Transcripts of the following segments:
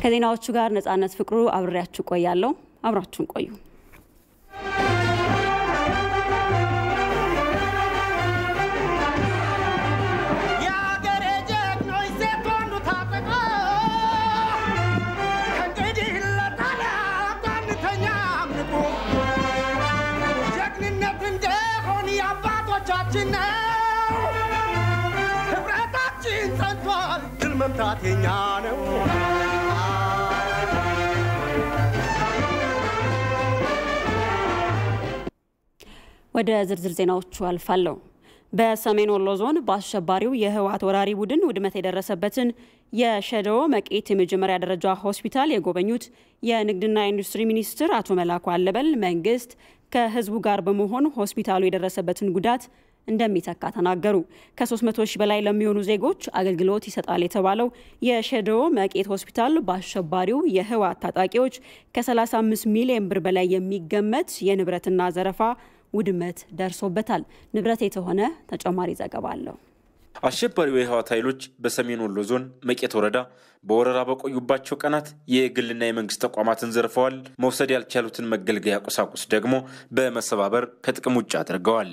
ከዜናዎቹ ጋር ነጻነት ፍቅሩ አብሬያችሁ ቆያለሁ። አብራችሁን ቆዩ። መምታቴኛ ነው ወደ ዝርዝር ዜናዎቹ አልፋለሁ። በሰሜን ወሎ ዞን በአሸባሪው የህወሓት ወራሪ ቡድን ውድመት የደረሰበትን የሸደዎ መቄት የመጀመሪያ ደረጃ ሆስፒታል የጎበኙት የንግድና ኢንዱስትሪ ሚኒስትር አቶ መላኩ አለበል መንግስት ከህዝቡ ጋር በመሆን ሆስፒታሉ የደረሰበትን ጉዳት እንደሚተካ ተናገሩ። ከ300 ሺህ በላይ ለሚሆኑ ዜጎች አገልግሎት ይሰጣል የተባለው የሸደዎ መቄት ሆስፒታል በአሸባሪው የህወሓት ታጣቂዎች ከ35 ሚሊዮን ብር በላይ የሚገመት የንብረትና ዘረፋ ውድመት ደርሶበታል። ንብረት የተሆነ ተጨማሪ ዘገባ አለው። አሸባሪው የህወሓት ኃይሎች በሰሜን ወሎ ዞን መቄት ወረዳ በወረራ በቆዩባቸው ቀናት የግልና የመንግስት ተቋማትን ዘርፈዋል። መውሰድ ያልቻሉትን መገልገያ ቁሳቁስ ደግሞ በመሰባበር ከጥቅም ውጭ አድርገዋል።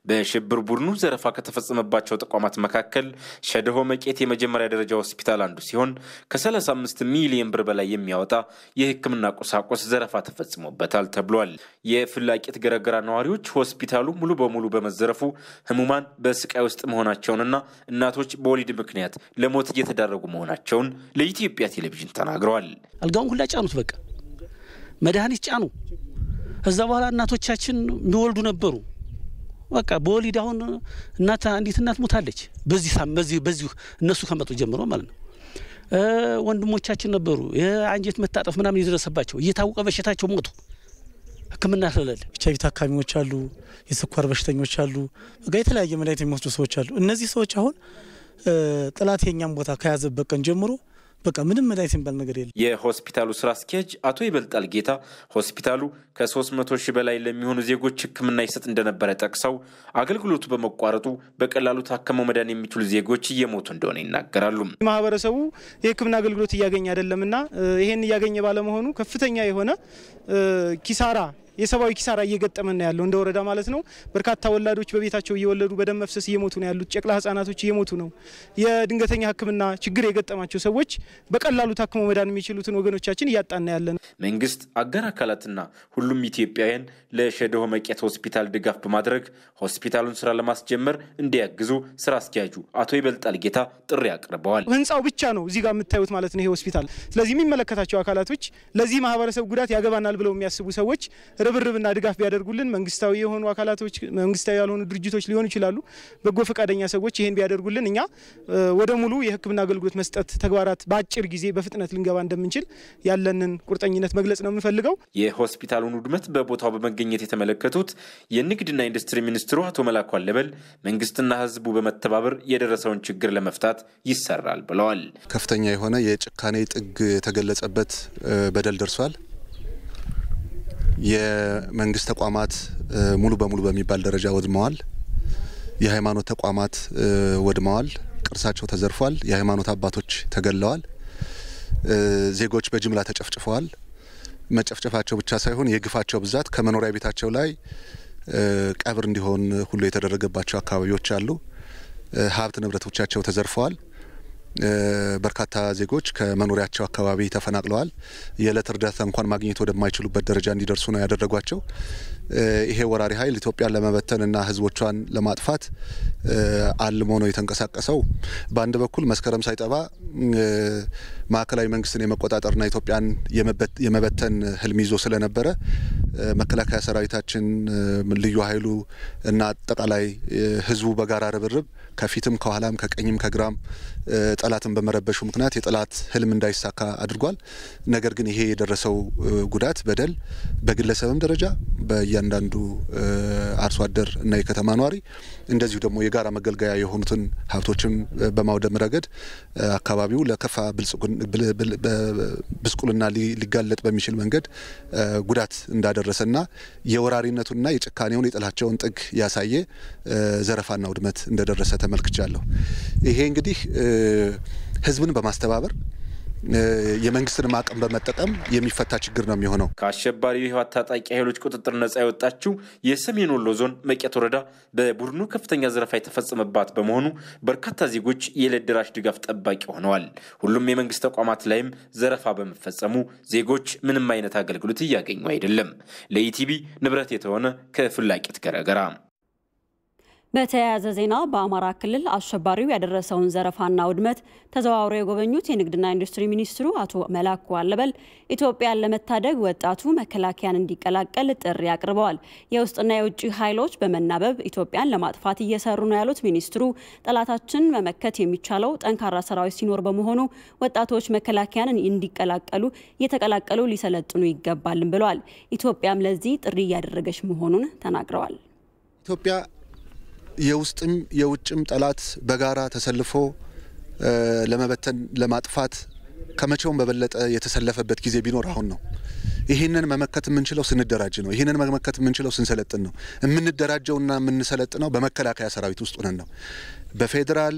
በሽብር ቡድኑ ዘረፋ ከተፈጸመባቸው ተቋማት መካከል ሸደሆ መቄት የመጀመሪያ ደረጃ ሆስፒታል አንዱ ሲሆን ከ35 ሚሊዮን ብር በላይ የሚያወጣ የህክምና ቁሳቁስ ዘረፋ ተፈጽሞበታል ተብሏል። የፍላቂት ገረገራ ነዋሪዎች ሆስፒታሉ ሙሉ በሙሉ በመዘረፉ ህሙማን በስቃይ ውስጥ መሆናቸውንና እናቶች በወሊድ ምክንያት ለሞት እየተዳረጉ መሆናቸውን ለኢትዮጵያ ቴሌቪዥን ተናግረዋል። አልጋውን ሁላ ጫኑት፣ በቃ መድኃኒት ጫኑ። ከዛ በኋላ እናቶቻችን የሚወልዱ ነበሩ። በቃ በወሊድ አሁን አንዲት እናት ሞታለች። በዚህ እነሱ ከመጡ ጀምሮ ማለት ነው። ወንድሞቻችን ነበሩ የአንጀት መታጠፍ ምናምን ይደረሰባቸው እየታወቀ በሽታቸው ሞቱ። ህክምና ስለሌለ ኤችአይቪ ታካሚዎች አሉ፣ የስኳር በሽተኞች አሉ፣ በቃ የተለያየ መድኃኒት የሚወስዱ ሰዎች አሉ። እነዚህ ሰዎች አሁን ጥላት የኛም ቦታ ከያዘበት ቀን ጀምሮ በቃ ምንም መድኃኒት የሚባል ነገር የለም። የሆስፒታሉ ስራ አስኪያጅ አቶ ይበልጣል ጌታ ሆስፒታሉ ከ300 ሺህ በላይ ለሚሆኑ ዜጎች ህክምና ይሰጥ እንደነበረ ጠቅሰው አገልግሎቱ በመቋረጡ በቀላሉ ታከመው መዳን የሚችሉ ዜጎች እየሞቱ እንደሆነ ይናገራሉ። ማህበረሰቡ የህክምና አገልግሎት እያገኘ አይደለምና ይሄን እያገኘ ባለመሆኑ ከፍተኛ የሆነ ኪሳራ የሰባዊ ኪሳራ እየገጠመን ነው ያለው እንደ ወረዳ ማለት ነው። በርካታ ወላዶች በቤታቸው እየወለዱ በደም መፍሰስ እየሞቱ ነው ያሉት። ጨቅላ ህጻናቶች እየሞቱ ነው። የድንገተኛ ህክምና ችግር የገጠማቸው ሰዎች በቀላሉ ታክመው መዳን የሚችሉትን ወገኖቻችን እያጣን ነው ያለን። መንግስት አጋር አካላትና ሁሉም ኢትዮጵያውያን ለሸደሆ መቄት ሆስፒታል ድጋፍ በማድረግ ሆስፒታሉን ስራ ለማስጀመር እንዲያግዙ ስራ አስኪያጁ አቶ ይበልጣል ጌታ ጥሪ አቅርበዋል። ህንጻው ብቻ ነው እዚህ ጋር የምታዩት ማለት ነው ይሄ ሆስፒታል። ስለዚህ የሚመለከታቸው አካላቶች ለዚህ ማህበረሰብ ጉዳት ያገባናል ብለው የሚያስቡ ሰዎች ርብርብና ድጋፍ ቢያደርጉልን መንግስታዊ የሆኑ አካላቶች መንግስታዊ ያልሆኑ ድርጅቶች ሊሆኑ ይችላሉ። በጎ ፈቃደኛ ሰዎች ይሄን ቢያደርጉልን እኛ ወደ ሙሉ የህክምና አገልግሎት መስጠት ተግባራት በአጭር ጊዜ በፍጥነት ልንገባ እንደምንችል ያለንን ቁርጠኝነት መግለጽ ነው የምንፈልገው። የሆስፒታሉን ውድመት በቦታው በመገኘት የተመለከቱት የንግድና ኢንዱስትሪ ሚኒስትሩ አቶ መላኩ አለበል መንግስትና ህዝቡ በመተባበር የደረሰውን ችግር ለመፍታት ይሰራል ብለዋል። ከፍተኛ የሆነ የጭካኔ ጥግ የተገለጸበት በደል ደርሷል። የመንግስት ተቋማት ሙሉ በሙሉ በሚባል ደረጃ ወድመዋል። የሃይማኖት ተቋማት ወድመዋል። ቅርሳቸው ተዘርፏል። የሃይማኖት አባቶች ተገለዋል። ዜጎች በጅምላ ተጨፍጭፈዋል። መጨፍጨፋቸው ብቻ ሳይሆን የግፋቸው ብዛት ከመኖሪያ ቤታቸው ላይ ቀብር እንዲሆን ሁሉ የተደረገባቸው አካባቢዎች አሉ። ሀብት ንብረቶቻቸው ተዘርፈዋል። በርካታ ዜጎች ከመኖሪያቸው አካባቢ ተፈናቅለዋል። የዕለት እርዳታ እንኳን ማግኘት ወደማይችሉበት ደረጃ እንዲደርሱ ነው ያደረጓቸው። ይሄ ወራሪ ኃይል ኢትዮጵያን ለመበተንና ህዝቦቿን ለማጥፋት አልሞ ነው የተንቀሳቀሰው። በአንድ በኩል መስከረም ሳይጠባ ማዕከላዊ መንግስትን የመቆጣጠርና ኢትዮጵያን የመበተን ህልም ይዞ ስለነበረ መከላከያ ሰራዊታችን፣ ልዩ ኃይሉ እና አጠቃላይ ህዝቡ በጋራ ርብርብ ከፊትም ከኋላም ከቀኝም ከግራም ጠላትን በመረበሹ ምክንያት የጠላት ህልም እንዳይሳካ አድርጓል። ነገር ግን ይሄ የደረሰው ጉዳት በደል በግለሰብም ደረጃ በእያንዳንዱ አርሶ አደር እና የከተማ ነዋሪ እንደዚሁ ደግሞ የጋራ መገልገያ የሆኑትን ሀብቶችን በማውደም ረገድ አካባቢው ለከፋ ብስቁልና ሊጋለጥ በሚችል መንገድ ጉዳት እንዳደረሰና የወራሪነቱንና የጭካኔውን የጥላቸውን ጥግ ያሳየ ዘረፋና ውድመት እንደደረሰ ተመልክቻለሁ። ይሄ እንግዲህ ህዝብን በማስተባበር የመንግስትን አቅም በመጠቀም የሚፈታ ችግር ነው የሚሆነው። ከአሸባሪው የህወሓት ታጣቂ ኃይሎች ቁጥጥር ነጻ የወጣችው የሰሜን ወሎ ዞን መቄት ወረዳ በቡድኑ ከፍተኛ ዘረፋ የተፈጸመባት በመሆኑ በርካታ ዜጎች የዕለት ደራሽ ድጋፍ ጠባቂ ሆነዋል። ሁሉም የመንግስት ተቋማት ላይም ዘረፋ በመፈጸሙ ዜጎች ምንም አይነት አገልግሎት እያገኙ አይደለም። ለኢቲቪ ንብረት የተሆነ ከፍላቂት ገረገራ። በተያያዘ ዜና በአማራ ክልል አሸባሪው ያደረሰውን ዘረፋና ውድመት ተዘዋውረው የጎበኙት የንግድና ኢንዱስትሪ ሚኒስትሩ አቶ መላኩ አለበል ኢትዮጵያን ለመታደግ ወጣቱ መከላከያን እንዲቀላቀል ጥሪ አቅርበዋል። የውስጥና የውጭ ኃይሎች በመናበብ ኢትዮጵያን ለማጥፋት እየሰሩ ነው ያሉት ሚኒስትሩ ጠላታችን መመከት የሚቻለው ጠንካራ ሰራዊት ሲኖር በመሆኑ ወጣቶች መከላከያን እንዲቀላቀሉ እየተቀላቀሉ ሊሰለጥኑ ይገባልም ብለዋል። ኢትዮጵያም ለዚህ ጥሪ እያደረገች መሆኑን ተናግረዋል። ኢትዮጵያ የውስጥም የውጭም ጠላት በጋራ ተሰልፎ ለመበተን ለማጥፋት ከመቼውም በበለጠ የተሰለፈበት ጊዜ ቢኖር አሁን ነው። ይሄንን መመከት የምንችለው ስንደራጅ ነው። ይሄንን መመከት የምንችለው ስንሰለጥን ነው። የምንደራጀውና የምንሰለጥነው በመከላከያ ሰራዊት ውስጥ ሆነን ነው። በፌደራል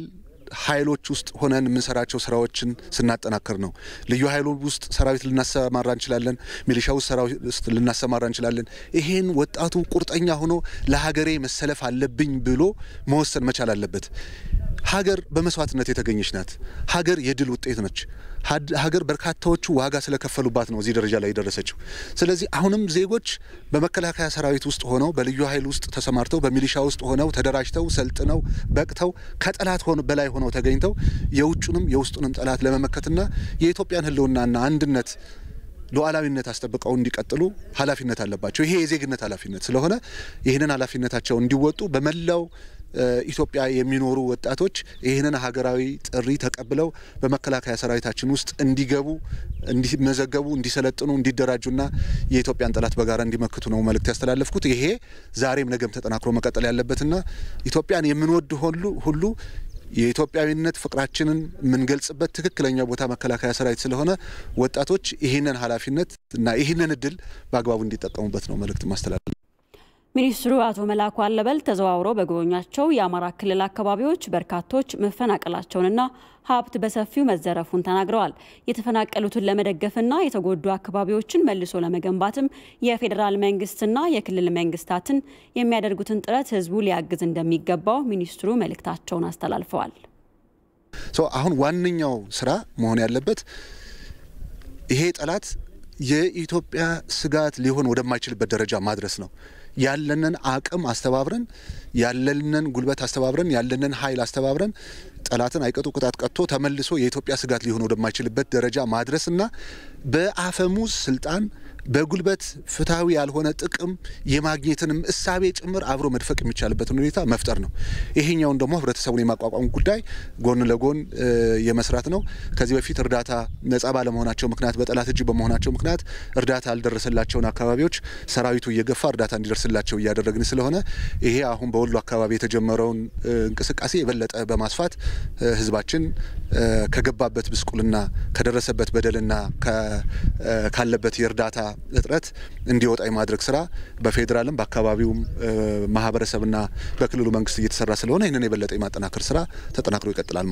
ኃይሎች ውስጥ ሆነን የምንሰራቸው ስራዎችን ስናጠናክር ነው። ልዩ ኃይሉ ውስጥ ሰራዊት ልናሰማራ እንችላለን። ሚሊሻው ሰራዊት ልናሰማራ እንችላለን። ይሄን ወጣቱ ቁርጠኛ ሆኖ ለሀገሬ መሰለፍ አለብኝ ብሎ መወሰን መቻል አለበት። ሀገር በመስዋዕትነት የተገኘች ናት። ሀገር የድል ውጤት ነች። ሀገር በርካታዎቹ ዋጋ ስለከፈሉባት ነው እዚህ ደረጃ ላይ የደረሰችው። ስለዚህ አሁንም ዜጎች በመከላከያ ሰራዊት ውስጥ ሆነው በልዩ ኃይል ውስጥ ተሰማርተው በሚሊሻ ውስጥ ሆነው ተደራጅተው ሰልጥነው በቅተው ከጠላት በላይ ሆነው ተገኝተው የውጭንም የውስጡንም ጠላት ለመመከትና የኢትዮጵያን ሕልውናና አንድነት ሉዓላዊነት አስጠብቀው እንዲቀጥሉ ኃላፊነት አለባቸው። ይሄ የዜግነት ኃላፊነት ስለሆነ ይህንን ኃላፊነታቸው እንዲወጡ በመላው ኢትዮጵያ የሚኖሩ ወጣቶች ይህንን ሀገራዊ ጥሪ ተቀብለው በመከላከያ ሰራዊታችን ውስጥ እንዲገቡ፣ እንዲመዘገቡ፣ እንዲሰለጥኑ፣ እንዲደራጁና የኢትዮጵያን ጠላት በጋራ እንዲመክቱ ነው መልእክት ያስተላለፍኩት። ይሄ ዛሬም ነገም ተጠናክሮ መቀጠል ያለበትና ኢትዮጵያን የምንወድ ሁሉ የኢትዮጵያዊነት ፍቅራችንን የምንገልጽበት ትክክለኛው ቦታ መከላከያ ሰራዊት ስለሆነ ወጣቶች ይህንን ኃላፊነት እና ይህንን እድል በአግባቡ እንዲጠቀሙበት ነው መልእክት ማስተላለፍ። ሚኒስትሩ አቶ መላኩ አለበል ተዘዋውረው በጎበኟቸው የአማራ ክልል አካባቢዎች በርካቶች መፈናቀላቸውንና ሀብት በሰፊው መዘረፉን ተናግረዋል። የተፈናቀሉትን ለመደገፍና የተጎዱ አካባቢዎችን መልሶ ለመገንባትም የፌዴራል መንግስትና የክልል መንግስታትን የሚያደርጉትን ጥረት ህዝቡ ሊያግዝ እንደሚገባው ሚኒስትሩ መልእክታቸውን አስተላልፈዋል። አሁን ዋነኛው ስራ መሆን ያለበት ይሄ ጠላት የኢትዮጵያ ስጋት ሊሆን ወደማይችልበት ደረጃ ማድረስ ነው። ያለንን አቅም አስተባብረን ያለንን ጉልበት አስተባብረን ያለንን ኃይል አስተባብረን ጠላትን አይቀጡ ቅጣት ቀጥቶ ተመልሶ የኢትዮጵያ ስጋት ሊሆን ወደማይችልበት ደረጃ ማድረስና በአፈሙዝ ስልጣን በጉልበት ፍትሃዊ ያልሆነ ጥቅም የማግኘትንም እሳቤ ጭምር አብሮ መድፈቅ የሚቻልበትን ሁኔታ መፍጠር ነው። ይሄኛውን ደግሞ ህብረተሰቡን የማቋቋም ጉዳይ ጎን ለጎን የመስራት ነው። ከዚህ በፊት እርዳታ ነጻ ባለመሆናቸው ምክንያት በጠላት እጅ በመሆናቸው ምክንያት እርዳታ ያልደረሰላቸውን አካባቢዎች ሰራዊቱ እየገፋ እርዳታ እንዲደርስላቸው እያደረግን ስለሆነ ይሄ አሁን በወሎ አካባቢ የተጀመረውን እንቅስቃሴ የበለጠ በማስፋት ህዝባችን ከገባበት ብስቁልና ከደረሰበት በደልና ካለበት የእርዳታ እጥረት እንዲወጣ የማድረግ ስራ በፌደራልም በአካባቢውም ማህበረሰብና በክልሉ መንግስት እየተሰራ ስለሆነ ይህንን የበለጠ የማጠናከር ስራ ተጠናክሮ ይቀጥላል።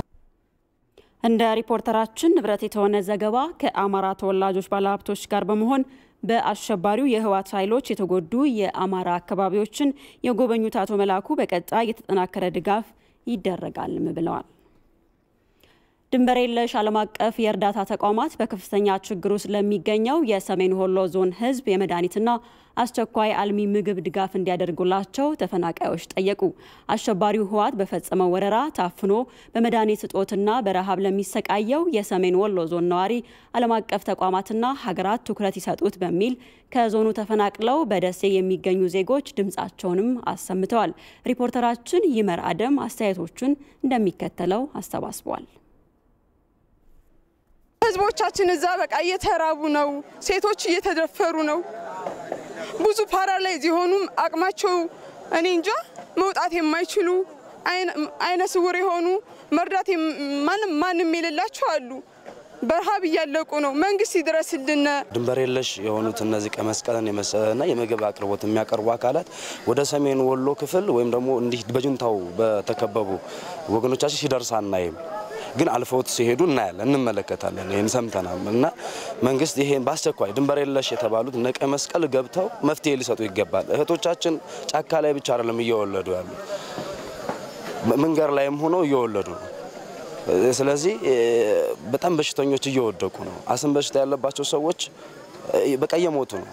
እንደ ሪፖርተራችን ንብረት የተሆነ ዘገባ ከአማራ ተወላጆች ባለሀብቶች ጋር በመሆን በአሸባሪው የህወሓት ኃይሎች የተጎዱ የአማራ አካባቢዎችን የጎበኙት አቶ መላኩ በቀጣይ የተጠናከረ ድጋፍ ይደረጋልም ብለዋል። ድንበር የለሽ ዓለም አቀፍ የእርዳታ ተቋማት በከፍተኛ ችግር ውስጥ ለሚገኘው የሰሜን ወሎ ዞን ህዝብ የመድኃኒትና አስቸኳይ አልሚ ምግብ ድጋፍ እንዲያደርጉላቸው ተፈናቃዮች ጠየቁ። አሸባሪው ህወሓት በፈጸመው ወረራ ታፍኖ በመድኃኒት እጦትና በረሃብ ለሚሰቃየው የሰሜን ወሎ ዞን ነዋሪ ዓለም አቀፍ ተቋማትና ሀገራት ትኩረት ይሰጡት በሚል ከዞኑ ተፈናቅለው በደሴ የሚገኙ ዜጎች ድምጻቸውንም አሰምተዋል። ሪፖርተራችን ይመር አደም አስተያየቶቹን እንደሚከተለው አሰባስቧል። ህዝቦቻችን እዛ በቃ እየተራቡ ነው። ሴቶች እየተደፈሩ ነው። ብዙ ፓራላይዝ የሆኑም አቅማቸው እኔ እንጃ መውጣት የማይችሉ አይነ ስውር የሆኑ መርዳት ማንም የሌላቸው አሉ። በረሃብ እያለቁ ነው። መንግስት ይድረስልን። ድንበር የለሽ የሆኑት እነዚህ ቀመስቀለን የመሰለና የምግብ አቅርቦት የሚያቀርቡ አካላት ወደ ሰሜን ወሎ ክፍል ወይም ደግሞ እንዲህ በጁንታው በተከበቡ ወገኖቻችን ሲደርስ አናይም። ግን አልፈውት ሲሄዱ እናያለን እንመለከታለን ይሄን ሰምተናል እና መንግስት ይሄን ባስቸኳይ ድንበር የለሽ የተባሉት ነቀይ መስቀል ገብተው መፍትሄ ሊሰጡ ይገባል እህቶቻችን ጫካ ላይ ብቻ አይደለም እየወለዱ ያሉ መንገር ላይም ሆኖ እየወለዱ ነው ስለዚህ በጣም በሽተኞች እየወደቁ ነው አስም በሽታ ያለባቸው ሰዎች በቃ እየሞቱ ነው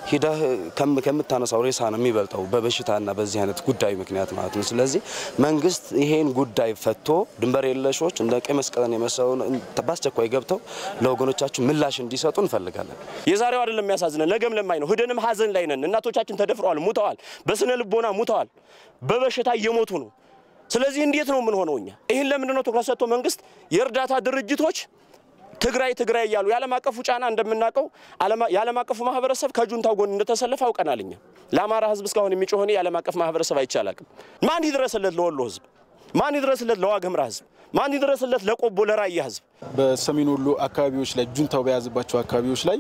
ሂዳ ከምታነሳው ሬሳ ነው የሚበልጠው በበሽታና በዚህ አይነት ጉዳይ ምክንያት ማለት ነው ስለዚህ መንግስት ይሄን ጉዳይ ፈቶ ድንበር የለሾች እንደ ቀይ መስቀልን የመሰውን ባስቸኳይ ገብተው ለወገኖቻችን ምላሽ እንዲሰጡ እንፈልጋለን የዛሬው አይደለም የሚያሳዝነን ነገም ለማይ ነው ህደንም ሀዘን ላይ ነን እናቶቻችን ተደፍረዋል ሙተዋል በስነ ልቦና ሙተዋል በበሽታ እየሞቱ ነው ስለዚህ እንዴት ነው ምን ሆነውኛ ይሄን ለምን ነው ትኩረት ሰጥቶ መንግስት የእርዳታ ድርጅቶች ትግራይ ያሉ ያለም አቀፉ ጫና እንደምናቀው ያለም አቀፉ ማህበረሰብ ከጁንታው ጎን እንደተሰለፈ አውቀናልኛ ለአማራ ህዝብ እስካሁን የሚጮህን ያለም አቀፍ ማህበረሰብ አይቻላልም ማን ይድረስለት ለወሎ ህዝብ ማን ይድረስለት ለዋግምራ ህዝብ ማን ይድረስለት ለቆቦ ለራያ ህዝብ በሰሜን ወሎ አካባቢዎች ላይ ጁንታው በያዘባቸው አካባቢዎች ላይ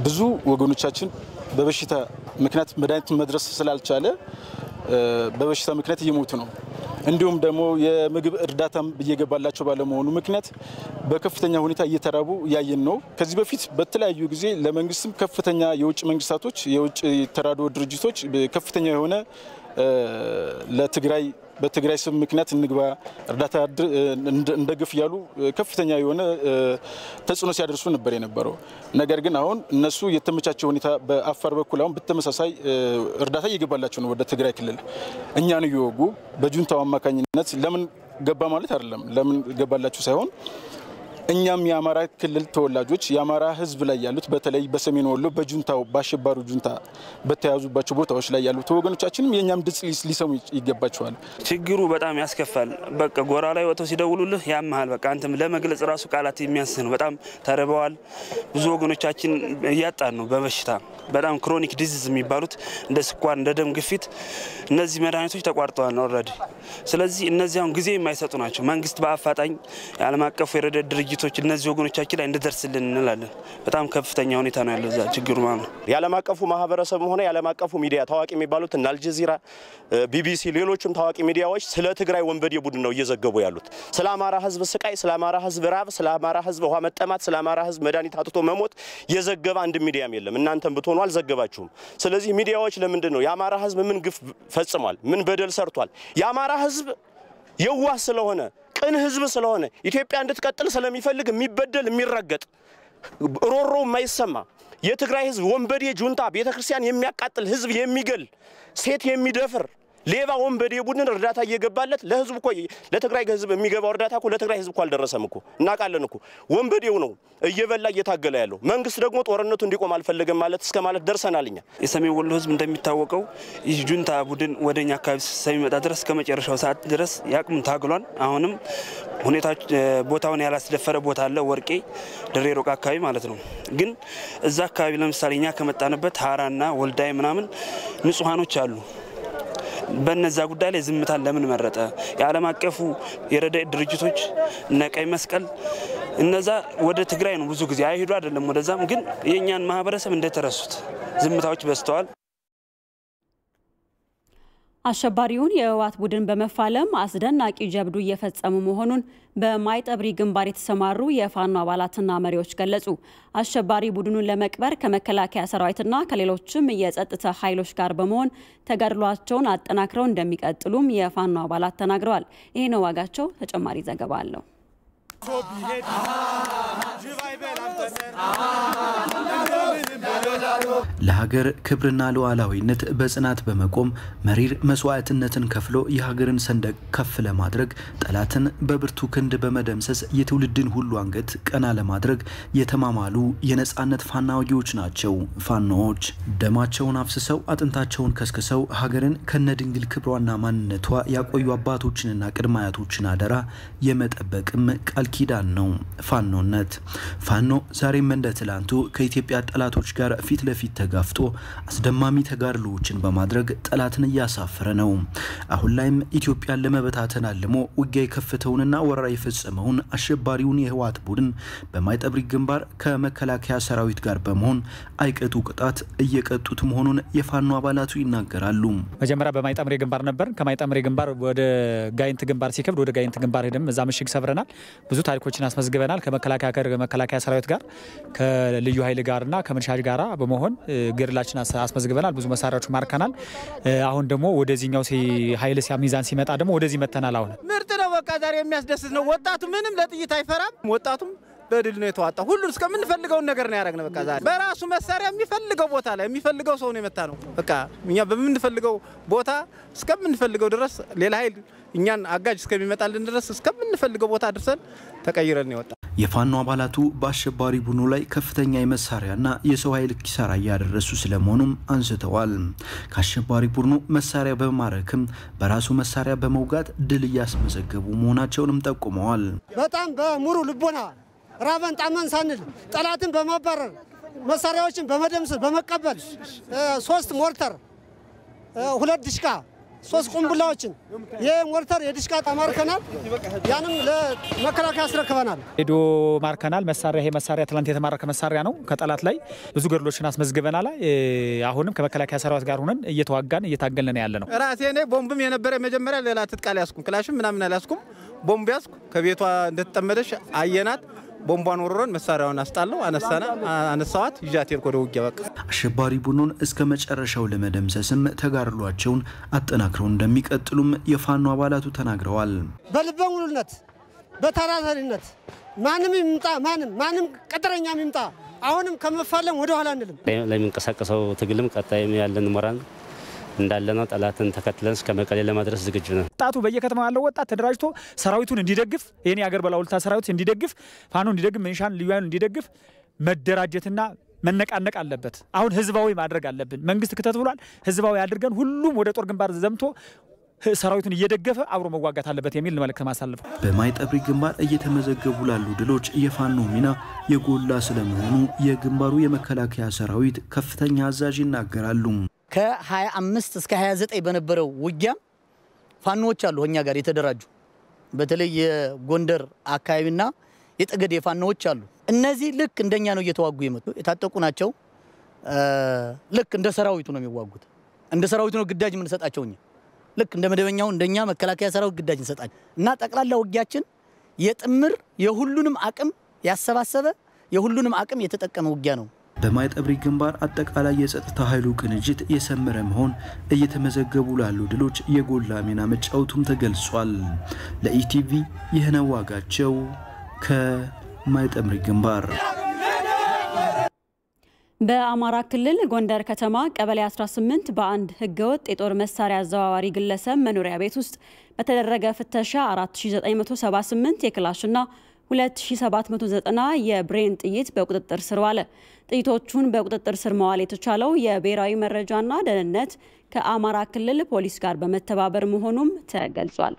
ብዙ ወገኖቻችን በበሽታ ምክንያት መድኃኒት መድረስ ስላልቻለ በበሽታ ምክንያት እየሞቱ ነው እንዲሁም ደግሞ የምግብ እርዳታም እየገባላቸው ባለመሆኑ ምክንያት በከፍተኛ ሁኔታ እየተራቡ ያየን ነው ከዚህ በፊት በተለያዩ ጊዜ ለመንግስትም ከፍተኛ የውጭ መንግስታቶች የውጭ ተራድኦ ድርጅቶች ከፍተኛ የሆነ ለትግራይ በትግራይ ስም ምክንያት እንግባ እርዳታ እንደግፍ ያሉ ከፍተኛ የሆነ ተጽዕኖ ሲያደርሱ ነበር የነበረው ነገር ግን አሁን እነሱ የተመቻቸው ሁኔታ በአፋር በኩል አሁን በተመሳሳይ እርዳታ እየገባላቸው ነው ወደ ትግራይ ክልል እኛን እየወጉ በጁንታው አማካኝነት ለምን ገባ ማለት አይደለም ለምን ገባላችሁ ሳይሆን እኛም የአማራ ክልል ተወላጆች የአማራ ህዝብ ላይ ያሉት በተለይ በሰሜን ወሎ በጁንታው ባሸባሩ ጁንታ በተያዙባቸው ቦታዎች ላይ ያሉት ወገኖቻችንም የኛም ድጽ ሊሰሙ ይገባቸዋል ችግሩ በጣም ያስከፋል በቃ ጎራ ላይ ወጥተው ሲደውሉልህ ያመሃል በቃ አንተም ለመግለጽ ራሱ ቃላት የሚያንስ ነው በጣም ተርበዋል ብዙ ወገኖቻችን እያጣን ነው በበሽታ በጣም ክሮኒክ ዲዚዝ የሚባሉት እንደ ስኳር እንደ ደም ግፊት እነዚህ መድኃኒቶች ተቋርጠዋል ኦሬዲ ስለዚህ እነዚህ አሁን ጊዜ የማይሰጡ ናቸው መንግስት በአፋጣኝ ዓለም አቀፉ የረድኤት ድርጅቶች እነዚህ ወገኖቻችን ላይ እንድደርስልን እንላለን በጣም ከፍተኛ ሁኔታ ነው ያለው እዛ ችግሩ ማለት ነው የዓለም አቀፉ ማህበረሰብም ሆነ የዓለም አቀፉ ሚዲያ ታዋቂ የሚባሉት እና አልጀዚራ ቢቢሲ ሌሎችም ታዋቂ ሚዲያዎች ስለ ትግራይ ወንበዴ ቡድን ነው እየዘገቡ ያሉት ስለ አማራ ህዝብ ስቃይ ስለ አማራ ህዝብ ራብ ስለ አማራ ህዝብ ውሃ መጠማት ስለ አማራ ህዝብ መድኃኒት አጥቶ መሞት የዘገበ አንድ ሚዲያም የለም እናንተም ብትሆኑ አልዘገባችሁም ስለዚህ ሚዲያዎች ለምንድን ነው የአማራ ህዝብ ምን ግፍ ፈጽሟል ምን በደል ሰርቷል የአማራ ህዝብ የዋህ ስለሆነ ቅን ህዝብ ስለሆነ ኢትዮጵያ እንድትቀጥል ስለሚፈልግ የሚበደል የሚረገጥ ሮሮ የማይሰማ የትግራይ ህዝብ ወንበዴ ጁንታ ቤተክርስቲያን የሚያቃጥል ህዝብ የሚገል ሴት የሚደፍር ሌባ ወንበዴ ቡድን እርዳታ እየገባለት ለህዝብ እኮ ለትግራይ ህዝብ የሚገባው እርዳታ እኮ ለትግራይ ህዝብ እኮ አልደረሰም እኮ እናቃለን እኮ ወንበዴው ነው እየበላ እየታገለ ያለው መንግስት ደግሞ ጦርነቱ እንዲቆም አልፈለገም ማለት እስከ ማለት ደርሰናልኛ የሰሜን ወሎ ህዝብ እንደሚታወቀው ይህ ጁንታ ቡድን ወደኛ አካባቢ ሳይመጣ ድረስ ከመጨረሻው ሰዓት ድረስ ያቅም ታግሏል አሁንም ሁኔታው ቦታውን ያላስደፈረ ቦታ አለ ወርቄ ድሬ ሮቃ አካባቢ ማለት ነው ግን እዛ አካባቢ ለምሳሌ እኛ ከመጣንበት ሀራና ወልዳይ ምናምን ንጹሃኖች አሉ በነዛ ጉዳይ ላይ ዝምታን ለምን መረጠ የዓለም አቀፉ የረድኤት ድርጅቶች ነቀይ መስቀል እነዛ ወደ ትግራይ ነው ብዙ ጊዜ አይሄዱ አይደለም ወደዛም ግን የኛን ማህበረሰብ እንደተረሱት ዝምታዎች በስተዋል አሸባሪውን የህወሓት ቡድን በመፋለም አስደናቂ ጀብዱ እየፈጸሙ መሆኑን በማይጠብሪ ግንባር የተሰማሩ የፋኖ አባላትና መሪዎች ገለጹ። አሸባሪ ቡድኑን ለመቅበር ከመከላከያ ሰራዊትና ከሌሎችም የጸጥታ ኃይሎች ጋር በመሆን ተጋድሏቸውን አጠናክረው እንደሚቀጥሉም የፋኖ አባላት ተናግረዋል። ይሄ ነው ዋጋቸው። ተጨማሪ ዘገባ አለው። ለሀገር ክብርና ሉዓላዊነት በጽናት በመቆም መሪር መስዋዕትነትን ከፍሎ የሀገርን ሰንደቅ ከፍ ለማድረግ ጠላትን በብርቱ ክንድ በመደምሰስ የትውልድን ሁሉ አንገት ቀና ለማድረግ የተማማሉ የነጻነት ፋናወጊዎች ናቸው። ፋኖዎች ደማቸውን አፍስሰው አጥንታቸውን ከስክሰው ሀገርን ከነድንግል ክብሯና ማንነቷ ያቆዩ አባቶችንና ቅድመ አያቶችን አደራ የመጠበቅም ቃል ኪዳን ነው ፋኖነት። ፋኖ ዛሬም እንደ ትላንቱ ከኢትዮጵያ ጠላቶች ጋር ፊት ለፊት ለፊት ተጋፍጦ አስደማሚ ተጋድሎዎችን በማድረግ ጠላትን እያሳፈረ ነው። አሁን ላይም ኢትዮጵያን ለመበታተን አልሞ ውጊያ የከፈተውንና ወረራ የፈጸመውን አሸባሪውን የህወሓት ቡድን በማይጠብሪ ግንባር ከመከላከያ ሰራዊት ጋር በመሆን አይቀጡ ቅጣት እየቀጡት መሆኑን የፋኖ አባላቱ ይናገራሉ። መጀመሪያ በማይጠምሬ ግንባር ነበር። ከማይጠምሬ ግንባር ወደ ጋይንት ግንባር ሲከብድ ወደ ጋይንት ግንባር ሄደም እዛ ምሽግ ሰብረናል። ብዙ ታሪኮችን አስመዝግበናል። ከመከላከያ ሰራዊት ጋር ከልዩ ኃይል ጋርና ከመንሻጅ ጋራ በመሆን ገድላችን አስመዝግበናል። ብዙ መሳሪያዎች ማርከናል። አሁን ደግሞ ወደዚህኛው ኃይል ሚዛን ሲመጣ ደግሞ ወደዚህ መተናል። አሁን ምርጥ ነው። በቃ ዛሬ የሚያስደስት ነው። ወጣቱ ምንም ለጥይት አይፈራም። ወጣቱም በድል ነው የተዋጣው። ሁሉን እስከምንፈልገው ነገር ነው ያደረግነው። በቃ ዛሬ በራሱ መሳሪያ የሚፈልገው ቦታ ላይ የሚፈልገው ሰው ነው የመታ ነው። በቃ እኛ በምንፈልገው ቦታ እስከምንፈልገው ድረስ ሌላ ኃይል እኛን አጋጅ እስከሚመጣልን ድረስ እስከምንፈልገው ቦታ አድርሰን ተቀይረን ነው የወጣው። የፋኖ አባላቱ በአሸባሪ ቡድኑ ላይ ከፍተኛ የመሳሪያና የሰው ኃይል ኪሳራ ያደረሱ ስለመሆኑም አንስተዋል። ከአሸባሪ ቡድኑ መሳሪያ በማረክም በራሱ መሳሪያ በመውጋት ድል እያስመዘገቡ መሆናቸውንም ጠቁመዋል። በጣም በሙሉ ልቦና ራበን ጣመን ሳንል ጠላትን በማባረር መሳሪያዎችን በመደምሰስ በመቀበል 3 ሞርተር 2 ድሽቃ 3 ቁምቡላዎችን የሞርተር የድሽቃ ተማርከናል። ያንም ለመከላከያ አስረክበናል። ሄዶ ማርከናል። መሳሪያ ይሄ መሳሪያ ትላንት የተማረከ መሳሪያ ነው። ከጠላት ላይ ብዙ ገድሎችን አስመዝግበናል። አሁንም ከመከላከያ ሰራዊት ጋር ሆነን እየተዋጋን እየታገልን ያለ ነው። ራሴ እኔ ቦምብም የነበረ መጀመሪያ ሌላ ትጥቃል ያስኩም ክላሽም ምናምን አላስኩም። ቦምብ ያስኩ ከቤቷ እንደተጠመደሽ አየናት። ቦምቧን ወረረን መሳሪያውን አስጣለው አነሳዋት ይዣት ሄድኩ ወደ ውጊያ። በቃ አሸባሪ ቡድኑን እስከ መጨረሻው ለመደምሰስም ተጋድሏቸውን አጠናክረው እንደሚቀጥሉም የፋኖ አባላቱ ተናግረዋል። በልበ ሙሉነት በታታሪነት ማንም ይምጣ ማንም ቀጥረኛም ይምጣ አሁንም ከመፋለም ወደ ኋላ አንልም። ለሚንቀሳቀሰው ትግልም ቀጣይም ያለን ሞራል እንዳለና ጠላትን ተከትለን እስከ መቀሌ ለማድረስ ዝግጁ ነን። ወጣቱ በየከተማው ያለው ወጣት ተደራጅቶ ሰራዊቱን እንዲደግፍ የኔ ሀገር ባለውለታ ሰራዊት እንዲደግፍ ፋኖ እንዲደግፍ መንሻን ልዩ ኃይል እንዲደግፍ መደራጀትና መነቃነቅ አለበት። አሁን ህዝባዊ ማድረግ አለብን። መንግስት ክተት ብሏል። ህዝባዊ አድርገን ሁሉም ወደ ጦር ግንባር ዘምቶ ሰራዊቱን እየደገፈ አብሮ መዋጋት አለበት የሚል መልእክት ማሳለፍ። በማይጠብሪ ግንባር እየተመዘገቡ ላሉ ድሎች የፋኖ ሚና የጎላ ስለመሆኑ የግንባሩ የመከላከያ ሰራዊት ከፍተኛ አዛዥ ይናገራሉ። ከ25 እስከ 29 በነበረው ውጊያ ፋኖዎች አሉ እኛ ጋር የተደራጁ በተለይ የጎንደር አካባቢና የጠገዴ ፋኖዎች አሉ። እነዚህ ልክ እንደኛ ነው እየተዋጉ የመጡ የታጠቁ ናቸው። ልክ እንደ ሰራዊቱ ነው የሚዋጉት። እንደ ሰራዊቱ ነው ግዳጅ ምን ሰጣቸው። ልክ እንደ መደበኛው እንደኛ መከላከያ ሰራዊት ግዳጅ እንሰጣቸው እና ጠቅላላ ውጊያችን የጥምር የሁሉንም አቅም ያሰባሰበ የሁሉንም አቅም የተጠቀመ ውጊያ ነው። በማይጠብሪ ግንባር አጠቃላይ የጸጥታ ኃይሉ ቅንጅት የሰመረ መሆን እየተመዘገቡ ላሉ ድሎች የጎላ ሚና መጫወቱም ተገልጿል። ለኢቲቪ ይህነው ዋጋቸው ከማይጠብሪ ግንባር። በአማራ ክልል ጎንደር ከተማ ቀበሌ 18 በአንድ ህገወጥ የጦር መሳሪያ አዘዋዋሪ ግለሰብ መኖሪያ ቤት ውስጥ በተደረገ ፍተሻ 4978 የክላሽና 2790 የብሬን ጥይት በቁጥጥር ስር ዋለ። ጥይቶቹን በቁጥጥር ስር መዋል የተቻለው የብሔራዊ መረጃና ደህንነት ከአማራ ክልል ፖሊስ ጋር በመተባበር መሆኑም ተገልጿል።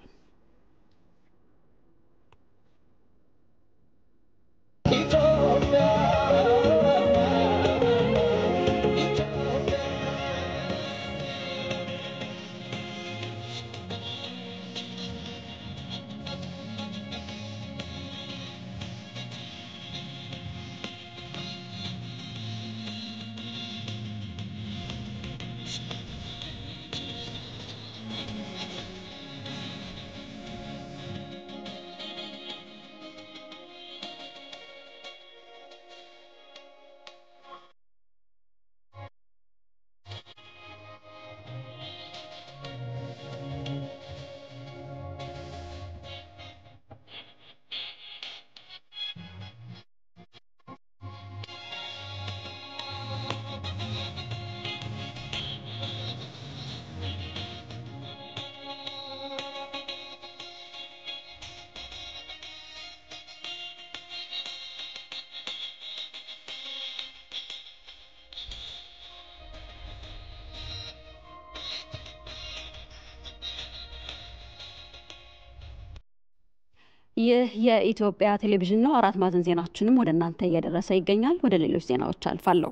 ይህ የኢትዮጵያ ቴሌቪዥን ነው። አራት ማዕዘን ዜናችንም ወደ እናንተ እየደረሰ ይገኛል። ወደ ሌሎች ዜናዎች አልፋለሁ።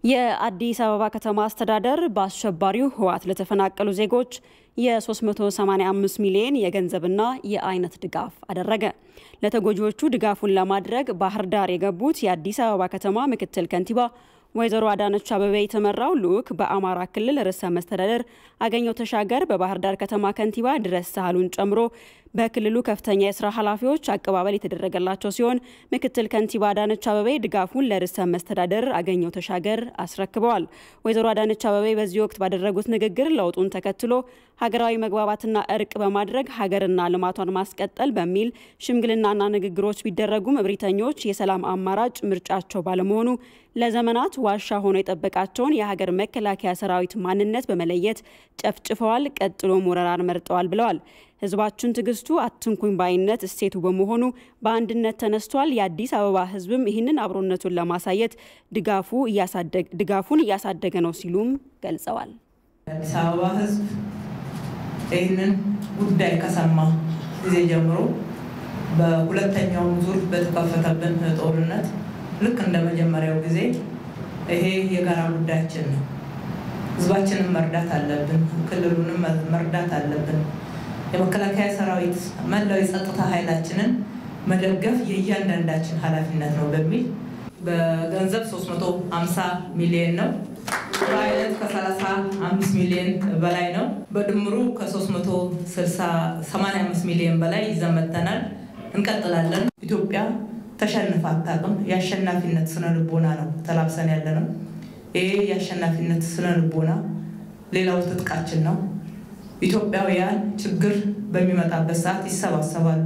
የአዲስ አበባ ከተማ አስተዳደር በአሸባሪው ህወሓት ለተፈናቀሉ ዜጎች የ385 ሚሊዮን የገንዘብና የአይነት ድጋፍ አደረገ። ለተጎጂዎቹ ድጋፉን ለማድረግ ባህር ዳር የገቡት የአዲስ አበባ ከተማ ምክትል ከንቲባ ወይዘሮ አዳነች አበቤ የተመራው ልዑክ በአማራ ክልል ርዕሰ መስተዳደር አገኘሁ ተሻገር በባህር ዳር ከተማ ከንቲባ ድረስ ሳህሉን ጨምሮ በክልሉ ከፍተኛ የስራ ኃላፊዎች አቀባበል የተደረገላቸው ሲሆን ምክትል ከንቲባ አዳነች አበቤ ድጋፉን ለርዕሰ መስተዳደር አገኘሁ ተሻገር አስረክበዋል። ወይዘሮ አዳነች አበቤ በዚህ ወቅት ባደረጉት ንግግር ለውጡን ተከትሎ ሀገራዊ መግባባትና እርቅ በማድረግ ሀገርና ልማቷን ማስቀጠል በሚል ሽምግልናና ንግግሮች ቢደረጉም እብሪተኞች የሰላም አማራጭ ምርጫቸው ባለመሆኑ ለዘመናት ዋሻ ሆኖ የጠበቃቸውን የሀገር መከላከያ ሰራዊት ማንነት በመለየት ጨፍጭፈዋል፣ ቀጥሎም ወረራን መርጠዋል ብለዋል። ህዝባችን ትግስቱ አትንኩኝ ባይነት እሴቱ በመሆኑ በአንድነት ተነስቷል። የአዲስ አበባ ህዝብም ይህንን አብሮነቱን ለማሳየት ድጋፉን እያሳደገ ነው ሲሉም ገልጸዋል። የአዲስ አበባ ህዝብ ይህንን ጉዳይ ከሰማ ጊዜ ጀምሮ በሁለተኛው ዙር በተከፈተብን ጦርነት ልክ እንደ መጀመሪያው ጊዜ ይሄ የጋራ ጉዳያችን ነው። ህዝባችንን መርዳት አለብን፣ ክልሉንም መርዳት አለብን። የመከላከያ ሰራዊት መላው የጸጥታ ኃይላችንን መደገፍ የእያንዳንዳችን ኃላፊነት ነው በሚል በገንዘብ 350 ሚሊዮን ነው። በአይነት ከ35 ሚሊዮን በላይ ነው። በድምሩ ከ385 ሚሊዮን በላይ ይዘመተናል። እንቀጥላለን። ኢትዮጵያ ተሸንፋ አታውቅም። የአሸናፊነት ስነ ልቦና ነው ተላብሰን ያለ ነው። ይሄ የአሸናፊነት ስነ ልቦና ሌላው ትጥቃችን ነው። ኢትዮጵያውያን ችግር በሚመጣበት ሰዓት ይሰባሰባሉ፣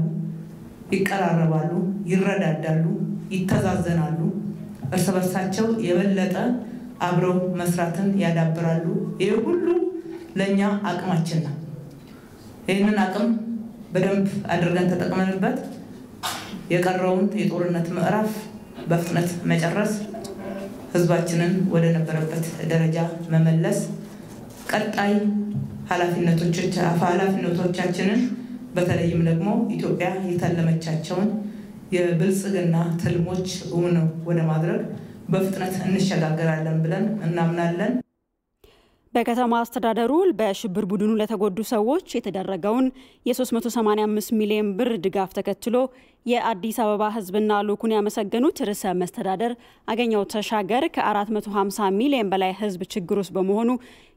ይቀራረባሉ፣ ይረዳዳሉ፣ ይተዛዘናሉ። እርስ በርሳቸው የበለጠ አብረው መስራትን ያዳብራሉ። ይሄ ሁሉ ለኛ አቅማችን ነው። ይህንን አቅም በደንብ አድርገን ተጠቅመንበት የቀረውን የጦርነት ምዕራፍ በፍጥነት መጨረስ፣ ህዝባችንን ወደ ነበረበት ደረጃ መመለስ፣ ቀጣይ ኃላፊነቶቻችንን በተለይም ደግሞ ኢትዮጵያ የተለመቻቸውን የብልጽግና ትልሞች እውን ወደ ማድረግ በፍጥነት እንሸጋገራለን ብለን እናምናለን። በከተማ አስተዳደሩ በሽብር ቡድኑ ለተጎዱ ሰዎች የተደረገውን የ385 ሚሊዮን ብር ድጋፍ ተከትሎ የአዲስ አበባ ህዝብና ልዑኩን ያመሰገኑት ርዕሰ መስተዳደር አገኘሁ ተሻገር ከ450 ሚሊዮን በላይ ህዝብ ችግር ውስጥ በመሆኑ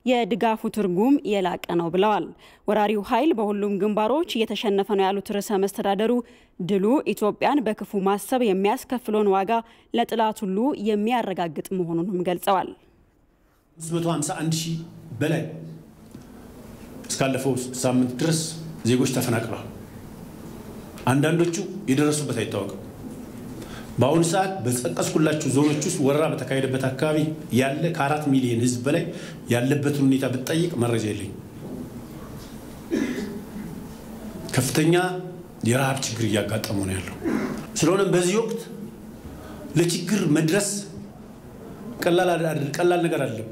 የድጋፉ ትርጉም የላቀ ነው ብለዋል። ወራሪው ኃይል በሁሉም ግንባሮች እየተሸነፈ ነው ያሉት ርዕሰ መስተዳደሩ ድሉ ኢትዮጵያን በክፉ ማሰብ የሚያስከፍለውን ዋጋ ለጥላት ሁሉ የሚያረጋግጥ መሆኑንም ገልጸዋል። 351 ሺህ በላይ እስካለፈው ሳምንት ድረስ ዜጎች ተፈናቅለዋል። አንዳንዶቹ የደረሱበት አይታወቅም። በአሁኑ ሰዓት በተጠቀስኩላችሁ ዞኖች ውስጥ ወረራ በተካሄደበት አካባቢ ያለ ከ4 ሚሊዮን ህዝብ በላይ ያለበትን ሁኔታ ብትጠይቅ መረጃ የለኝም። ከፍተኛ የረሃብ ችግር እያጋጠሙ ነው ያለው። ስለሆነም በዚህ ወቅት ለችግር መድረስ ቀላል ነገር አይደለም።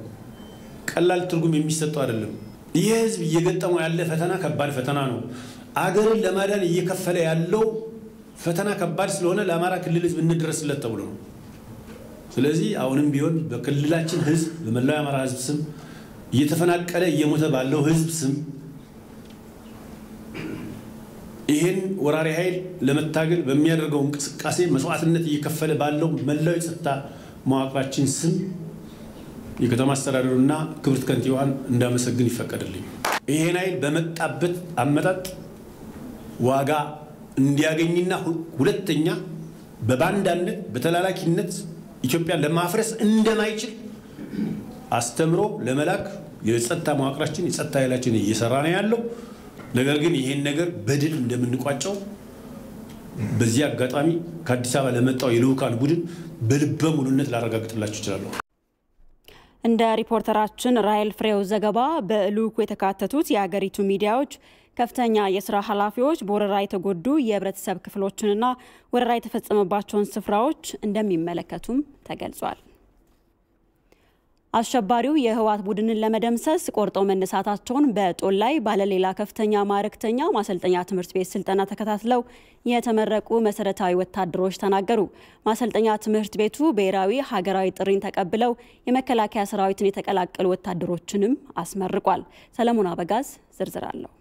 ቀላል ትርጉም የሚሰጠው አይደለም። ይህ ህዝብ እየገጠመው ያለ ፈተና ከባድ ፈተና ነው። አገርን ለማዳን እየከፈለ ያለው ፈተና ከባድ ስለሆነ ለአማራ ክልል ህዝብ እንድረስለት ተብሎ ነው። ስለዚህ አሁንም ቢሆን በክልላችን ህዝብ በመላው የአማራ ህዝብ ስም እየተፈናቀለ እየሞተ ባለው ህዝብ ስም ይህን ወራሪ ኃይል ለመታገል በሚያደርገው እንቅስቃሴ መስዋዕትነት እየከፈለ ባለው መላው የጸጥታ መዋቅራችን ስም የከተማ አስተዳደሩና ክብርት ከንቲባዋን እንዳመሰግን ይፈቀድልኝ። ይሄን ኃይል በመጣበት አመጣጥ ዋጋ እንዲያገኝና ሁለተኛ በባንዳነት በተላላኪነት ኢትዮጵያን ለማፍረስ እንደማይችል አስተምሮ ለመላክ የጸጥታ መዋቅራችን የጸጥታ ኃይላችን እየሰራ ነው ያለው። ነገር ግን ይሄን ነገር በድል እንደምንቋጨው በዚህ አጋጣሚ ከአዲስ አበባ ለመጣው የልዑካን ቡድን በልበ ሙሉነት ላረጋግጥላችሁ እችላለሁ። እንደ ሪፖርተራችን ራይል ፍሬው ዘገባ በልዑኩ የተካተቱት የሀገሪቱ ሚዲያዎች ከፍተኛ የስራ ኃላፊዎች በወረራ የተጎዱ የህብረተሰብ ክፍሎችንና ወረራ የተፈጸመባቸውን ስፍራዎች እንደሚመለከቱም ተገልጿል። አሸባሪው የህወሓት ቡድንን ለመደምሰስ ቆርጠው መነሳታቸውን በጦላይ ባለሌላ ከፍተኛ ማዕረግተኛ ማሰልጠኛ ትምህርት ቤት ስልጠና ተከታትለው የተመረቁ መሰረታዊ ወታደሮች ተናገሩ። ማሰልጠኛ ትምህርት ቤቱ ብሔራዊ ሀገራዊ ጥሪን ተቀብለው የመከላከያ ሰራዊትን የተቀላቀሉ ወታደሮችንም አስመርቋል። ሰለሞን አበጋዝ ዝርዝር አለው።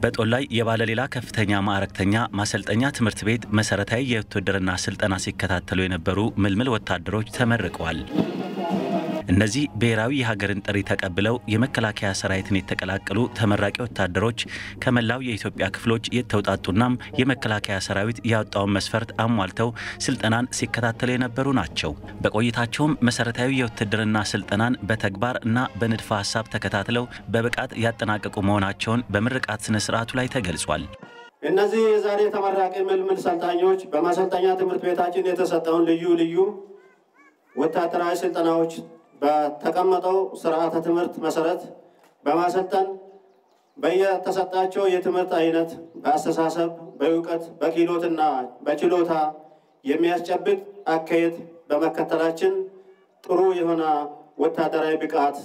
በጦላይ የባለሌላ ከፍተኛ ማዕረግተኛ ማሰልጠኛ ትምህርት ቤት መሰረታዊ የውትድርና ስልጠና ሲከታተሉ የነበሩ ምልምል ወታደሮች ተመርቀዋል። እነዚህ ብሔራዊ የሀገርን ጥሪ ተቀብለው የመከላከያ ሰራዊትን የተቀላቀሉ ተመራቂ ወታደሮች ከመላው የኢትዮጵያ ክፍሎች የተውጣጡናም የመከላከያ ሰራዊት ያወጣውን መስፈርት አሟልተው ስልጠናን ሲከታተሉ የነበሩ ናቸው። በቆይታቸውም መሰረታዊ የውትድርና ስልጠናን በተግባር እና በንድፈ ሐሳብ ተከታትለው በብቃት ያጠናቀቁ መሆናቸውን በምርቃት ስነ ስርዓቱ ላይ ተገልጿል። እነዚህ የዛሬ ተመራቂ ምልምል ሰልጣኞች በማሰልጠኛ ትምህርት ቤታችን የተሰጠውን ልዩ ወታደራዊ ስልጠናዎች በተቀመጠው ስርዓተ ትምህርት መሰረት በማሰልጠን በየተሰጣቸው የትምህርት አይነት በአስተሳሰብ፣ በእውቀት፣ በክህሎትና በችሎታ የሚያስጨብጥ አካሄድ በመከተላችን ጥሩ የሆነ ወታደራዊ ብቃት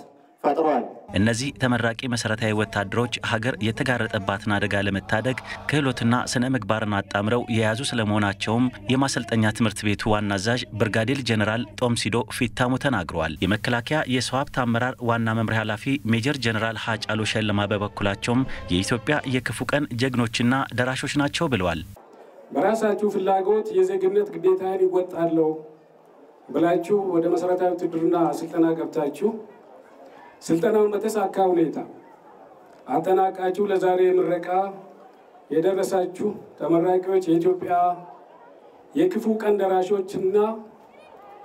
ፈጥሯል። እነዚህ ተመራቂ መሰረታዊ ወታደሮች ሀገር የተጋረጠባትን አደጋ ለመታደግ ክህሎትና ስነ ምግባርን አጣምረው የያዙ ስለመሆናቸውም የማሰልጠኛ ትምህርት ቤቱ ዋና አዛዥ ብርጋዴር ጀነራል ጦምሲዶ ፊታሙ ተናግረዋል። የመከላከያ የሰው ሀብት አመራር ዋና መምሪያ ኃላፊ ሜጀር ጀነራል ሀጫሉ ሸለማ በበኩላቸውም የኢትዮጵያ የክፉ ቀን ጀግኖችና ደራሾች ናቸው ብለዋል። በራሳችሁ ፍላጎት የዜግነት ግዴታን ይወጣለው ብላችሁ ወደ መሰረታዊ ውትድርና ስልጠና ገብታችሁ ስልጠናውን በተሳካ ሁኔታ አጠናቃችሁ ለዛሬ ምረቃ የደረሳችሁ ተመራቂዎች የኢትዮጵያ የክፉ ቀን ደራሾችና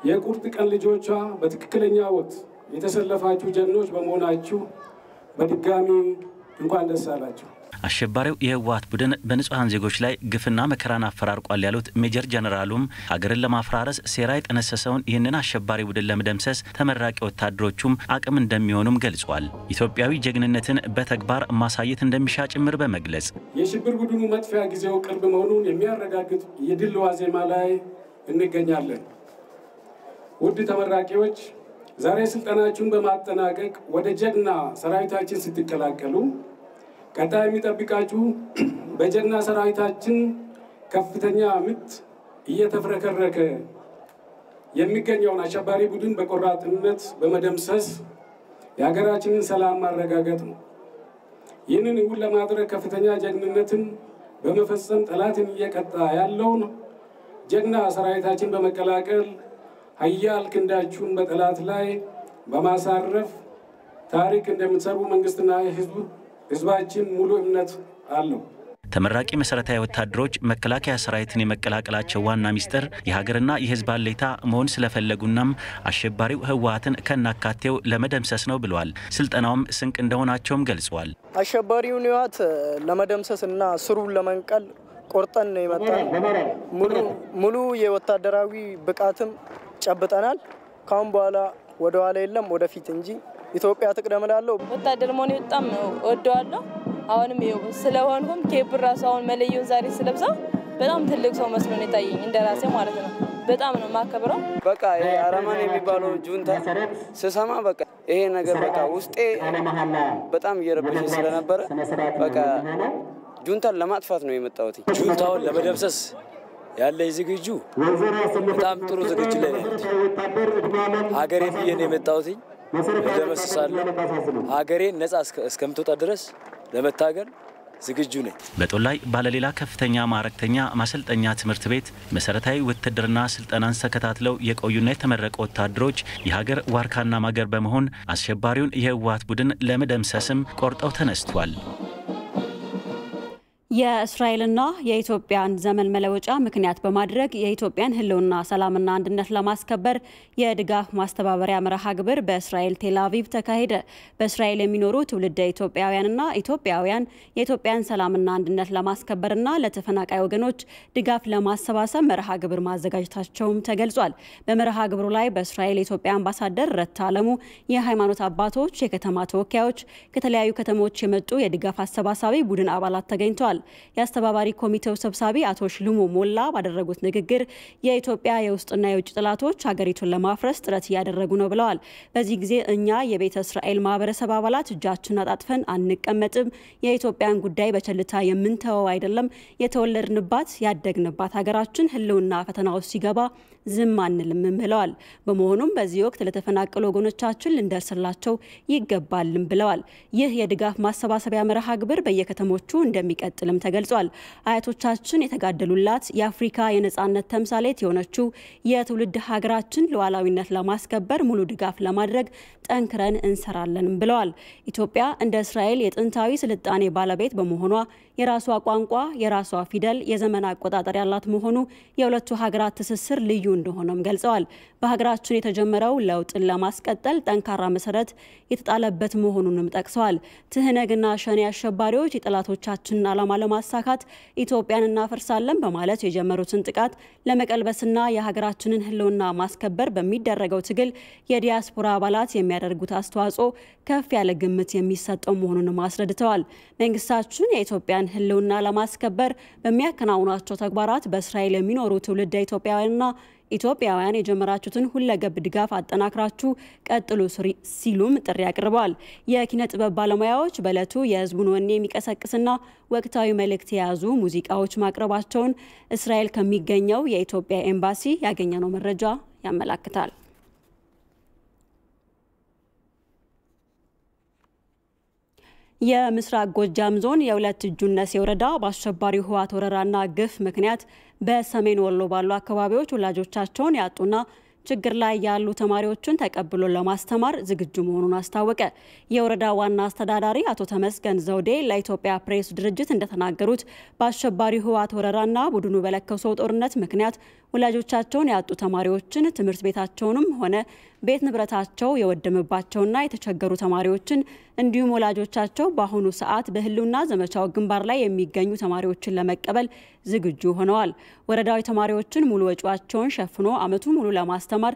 የቁርጥ ቀን ልጆቿ በትክክለኛ ወቅት የተሰለፋችሁ ጀግኖች በመሆናችሁ በድጋሚ እንኳን ደስ አላችሁ። አሸባሪው የህወሓት ቡድን በንጹሃን ዜጎች ላይ ግፍና መከራን አፈራርቋል ያሉት ሜጀር ጀነራሉም ሀገርን ለማፍራረስ ሴራ የጠነሰሰውን ይህንን አሸባሪ ቡድን ለመደምሰስ ተመራቂ ወታደሮቹም አቅም እንደሚሆኑም ገልጿል። ኢትዮጵያዊ ጀግንነትን በተግባር ማሳየት እንደሚሻ ጭምር በመግለጽ የሽብር ቡድኑ መጥፊያ ጊዜው ቅርብ መሆኑን የሚያረጋግጥ የድል ዋዜማ ላይ እንገኛለን። ውድ ተመራቂዎች ዛሬ ስልጠናችሁን በማጠናቀቅ ወደ ጀግና ሰራዊታችን ስትቀላቀሉ ቀጣይ የሚጠብቃችሁ በጀግና ሰራዊታችን ከፍተኛ ምት እየተፍረከረከ የሚገኘውን አሸባሪ ቡድን በቆራጥነት በመደምሰስ የሀገራችንን ሰላም ማረጋገጥ ነው። ይህንን እውን ለማድረግ ከፍተኛ ጀግንነትን በመፈጸም ጠላትን እየቀጣ ያለውን ጀግና ሰራዊታችን በመቀላቀል ኃያል ክንዳችሁን በጠላት ላይ በማሳረፍ ታሪክ እንደምትሰሩ መንግስትና ህዝባችን ሙሉ እምነት አለው። ተመራቂ መሰረታዊ ወታደሮች መከላከያ ሰራዊትን የመቀላቀላቸው ዋና ሚስጥር የሀገርና የህዝብ አለኝታ መሆን ስለፈለጉናም አሸባሪው ህወሓትን ከናካቴው ለመደምሰስ ነው ብለዋል። ስልጠናውም ስንቅ እንደሆናቸውም ገልጸዋል። አሸባሪውን ህወሓት ለመደምሰስና ስሩን ለመንቀል ቆርጠን ነው የመጣነው። ሙሉ የወታደራዊ ብቃትም ጨብጠናል። ካሁን በኋላ ወደ ኋላ የለም ወደፊት እንጂ ኢትዮጵያ ትቅደም እላለሁ። ወታደር መሆን በጣም እወደዋለሁ። አሁንም ስለሆንኩም ከብራሳውን መለየውን ዛሬ ስለብሰው በጣም ትልቅ ሰው መስሎ ነው የታየኝ እንደራሴ ማለት ነው። በጣም ነው ማከብረው። በቃ ይሄ አረማን የሚባለው ጁንታ ስሰማ በቃ ይሄ ነገር በቃ ውስጤ በጣም እየረበሸ ስለነበረ በቃ ጁንታን ለማጥፋት ነው የመጣሁት። ጁንታውን ለመደምሰስ ያለኝ ዝግጁ በጣም ጥሩ ዝግጁ ላይ ነው። ሀገሬ ብዬ ነው የመጣሁት። ለደምሰሳለሁ ሀገሬን ነጻ እስከምትወጣ ድረስ ለመታገል ዝግጁ ነኝ። በጦላይ ባለሌላ ከፍተኛ ማዕረግተኛ ማሰልጠኛ ትምህርት ቤት መሰረታዊ ውትድርና ስልጠናን ተከታትለው የቆዩና የተመረቁ ወታደሮች የሀገር ዋርካና ማገር በመሆን አሸባሪውን የህወሓት ቡድን ለመደምሰስም ቆርጠው ተነስተዋል። የእስራኤልና የኢትዮጵያን ዘመን መለወጫ ምክንያት በማድረግ የኢትዮጵያን ህልውና ሰላምና አንድነት ለማስከበር የድጋፍ ማስተባበሪያ መርሃ ግብር በእስራኤል ቴል አቪቭ ተካሄደ። በእስራኤል የሚኖሩ ትውልደ ኢትዮጵያውያንና ኢትዮጵያውያን የኢትዮጵያን ሰላምና አንድነት ለማስከበርና ለተፈናቃይ ወገኖች ድጋፍ ለማሰባሰብ መርሃ ግብር ማዘጋጀታቸውም ተገልጿል። በመርሃ ግብሩ ላይ በእስራኤል የኢትዮጵያ አምባሳደር ረታ አለሙ፣ የሃይማኖት አባቶች፣ የከተማ ተወካዮች፣ ከተለያዩ ከተሞች የመጡ የድጋፍ አሰባሳቢ ቡድን አባላት ተገኝተዋል። የአስተባባሪ ኮሚቴው ሰብሳቢ አቶ ሽልሙ ሞላ ባደረጉት ንግግር የኢትዮጵያ የውስጥና የውጭ ጠላቶች ሀገሪቱን ለማፍረስ ጥረት እያደረጉ ነው ብለዋል። በዚህ ጊዜ እኛ የቤተ እስራኤል ማህበረሰብ አባላት እጃችንን አጣጥፈን አንቀመጥም። የኢትዮጵያን ጉዳይ በቸልታ የምንተወው አይደለም። የተወለድንባት ያደግንባት ሀገራችን ህልውና ፈተና ውስጥ ሲገባ ዝም አንልም ብለዋል። በመሆኑም በዚህ ወቅት ለተፈናቀሉ ወገኖቻችን ልንደርስላቸው ይገባልም ብለዋል። ይህ የድጋፍ ማሰባሰቢያ መርሃ ግብር በየከተሞቹ እንደሚቀጥልም ተገልጿል። አያቶቻችን የተጋደሉላት የአፍሪካ የነጻነት ተምሳሌት የሆነችው የትውልድ ሀገራችን ሉዓላዊነት ለማስከበር ሙሉ ድጋፍ ለማድረግ ጠንክረን እንሰራለን ብለዋል። ኢትዮጵያ እንደ እስራኤል የጥንታዊ ስልጣኔ ባለቤት በመሆኗ የራሷ ቋንቋ፣ የራሷ ፊደል፣ የዘመን አቆጣጠር ያላት መሆኑ የሁለቱ ሀገራት ትስስር ልዩ እንደሆነም ገልጸዋል። በሀገራችን የተጀመረው ለውጥን ለማስቀጠል ጠንካራ መሰረት የተጣለበት መሆኑንም ጠቅሰዋል። ትህነግና ሸኔ አሸባሪዎች የጠላቶቻችንን ዓላማ ለማሳካት ኢትዮጵያን እናፈርሳለን በማለት የጀመሩትን ጥቃት ለመቀልበስና የሀገራችንን ህልውና ማስከበር በሚደረገው ትግል የዲያስፖራ አባላት የሚያደርጉት አስተዋጽኦ ከፍ ያለ ግምት የሚሰጠው መሆኑንም አስረድተዋል። መንግስታችን የኢትዮጵያን ህልውና ለማስከበር በሚያከናውናቸው ተግባራት በእስራኤል የሚኖሩ ትውልደ ኢትዮጵያውያን የጀመራችሁትን ሁለገብ ድጋፍ አጠናክራችሁ ቀጥሉ ሲሉም ጥሪ አቅርበዋል። የኪነ ጥበብ ባለሙያዎች በዕለቱ የህዝቡን ወኔ የሚቀሰቅስና ወቅታዊ መልእክት የያዙ ሙዚቃዎች ማቅረባቸውን እስራኤል ከሚገኘው የኢትዮጵያ ኤምባሲ ያገኘነው መረጃ ያመለክታል። የምስራቅ ጎጃም ዞን የሁለት እጁነሴ ወረዳ በአሸባሪው ህወሓት ወረራና ግፍ ምክንያት በሰሜን ወሎ ባሉ አካባቢዎች ወላጆቻቸውን ያጡና ችግር ላይ ያሉ ተማሪዎችን ተቀብሎ ለማስተማር ዝግጁ መሆኑን አስታወቀ። የወረዳ ዋና አስተዳዳሪ አቶ ተመስገን ዘውዴ ለኢትዮጵያ ፕሬስ ድርጅት እንደተናገሩት በአሸባሪው ህወሓት ወረራና ቡድኑ በለከሰው ጦርነት ምክንያት ወላጆቻቸውን ያጡ ተማሪዎችን ትምህርት ቤታቸውንም ሆነ ቤት ንብረታቸው የወደመባቸውና የተቸገሩ ተማሪዎችን እንዲሁም ወላጆቻቸው በአሁኑ ሰዓት በህልውና ዘመቻው ግንባር ላይ የሚገኙ ተማሪዎችን ለመቀበል ዝግጁ ሆነዋል። ወረዳው ተማሪዎችን ሙሉ ወጪያቸውን ሸፍኖ አመቱን ሙሉ ለማስተማር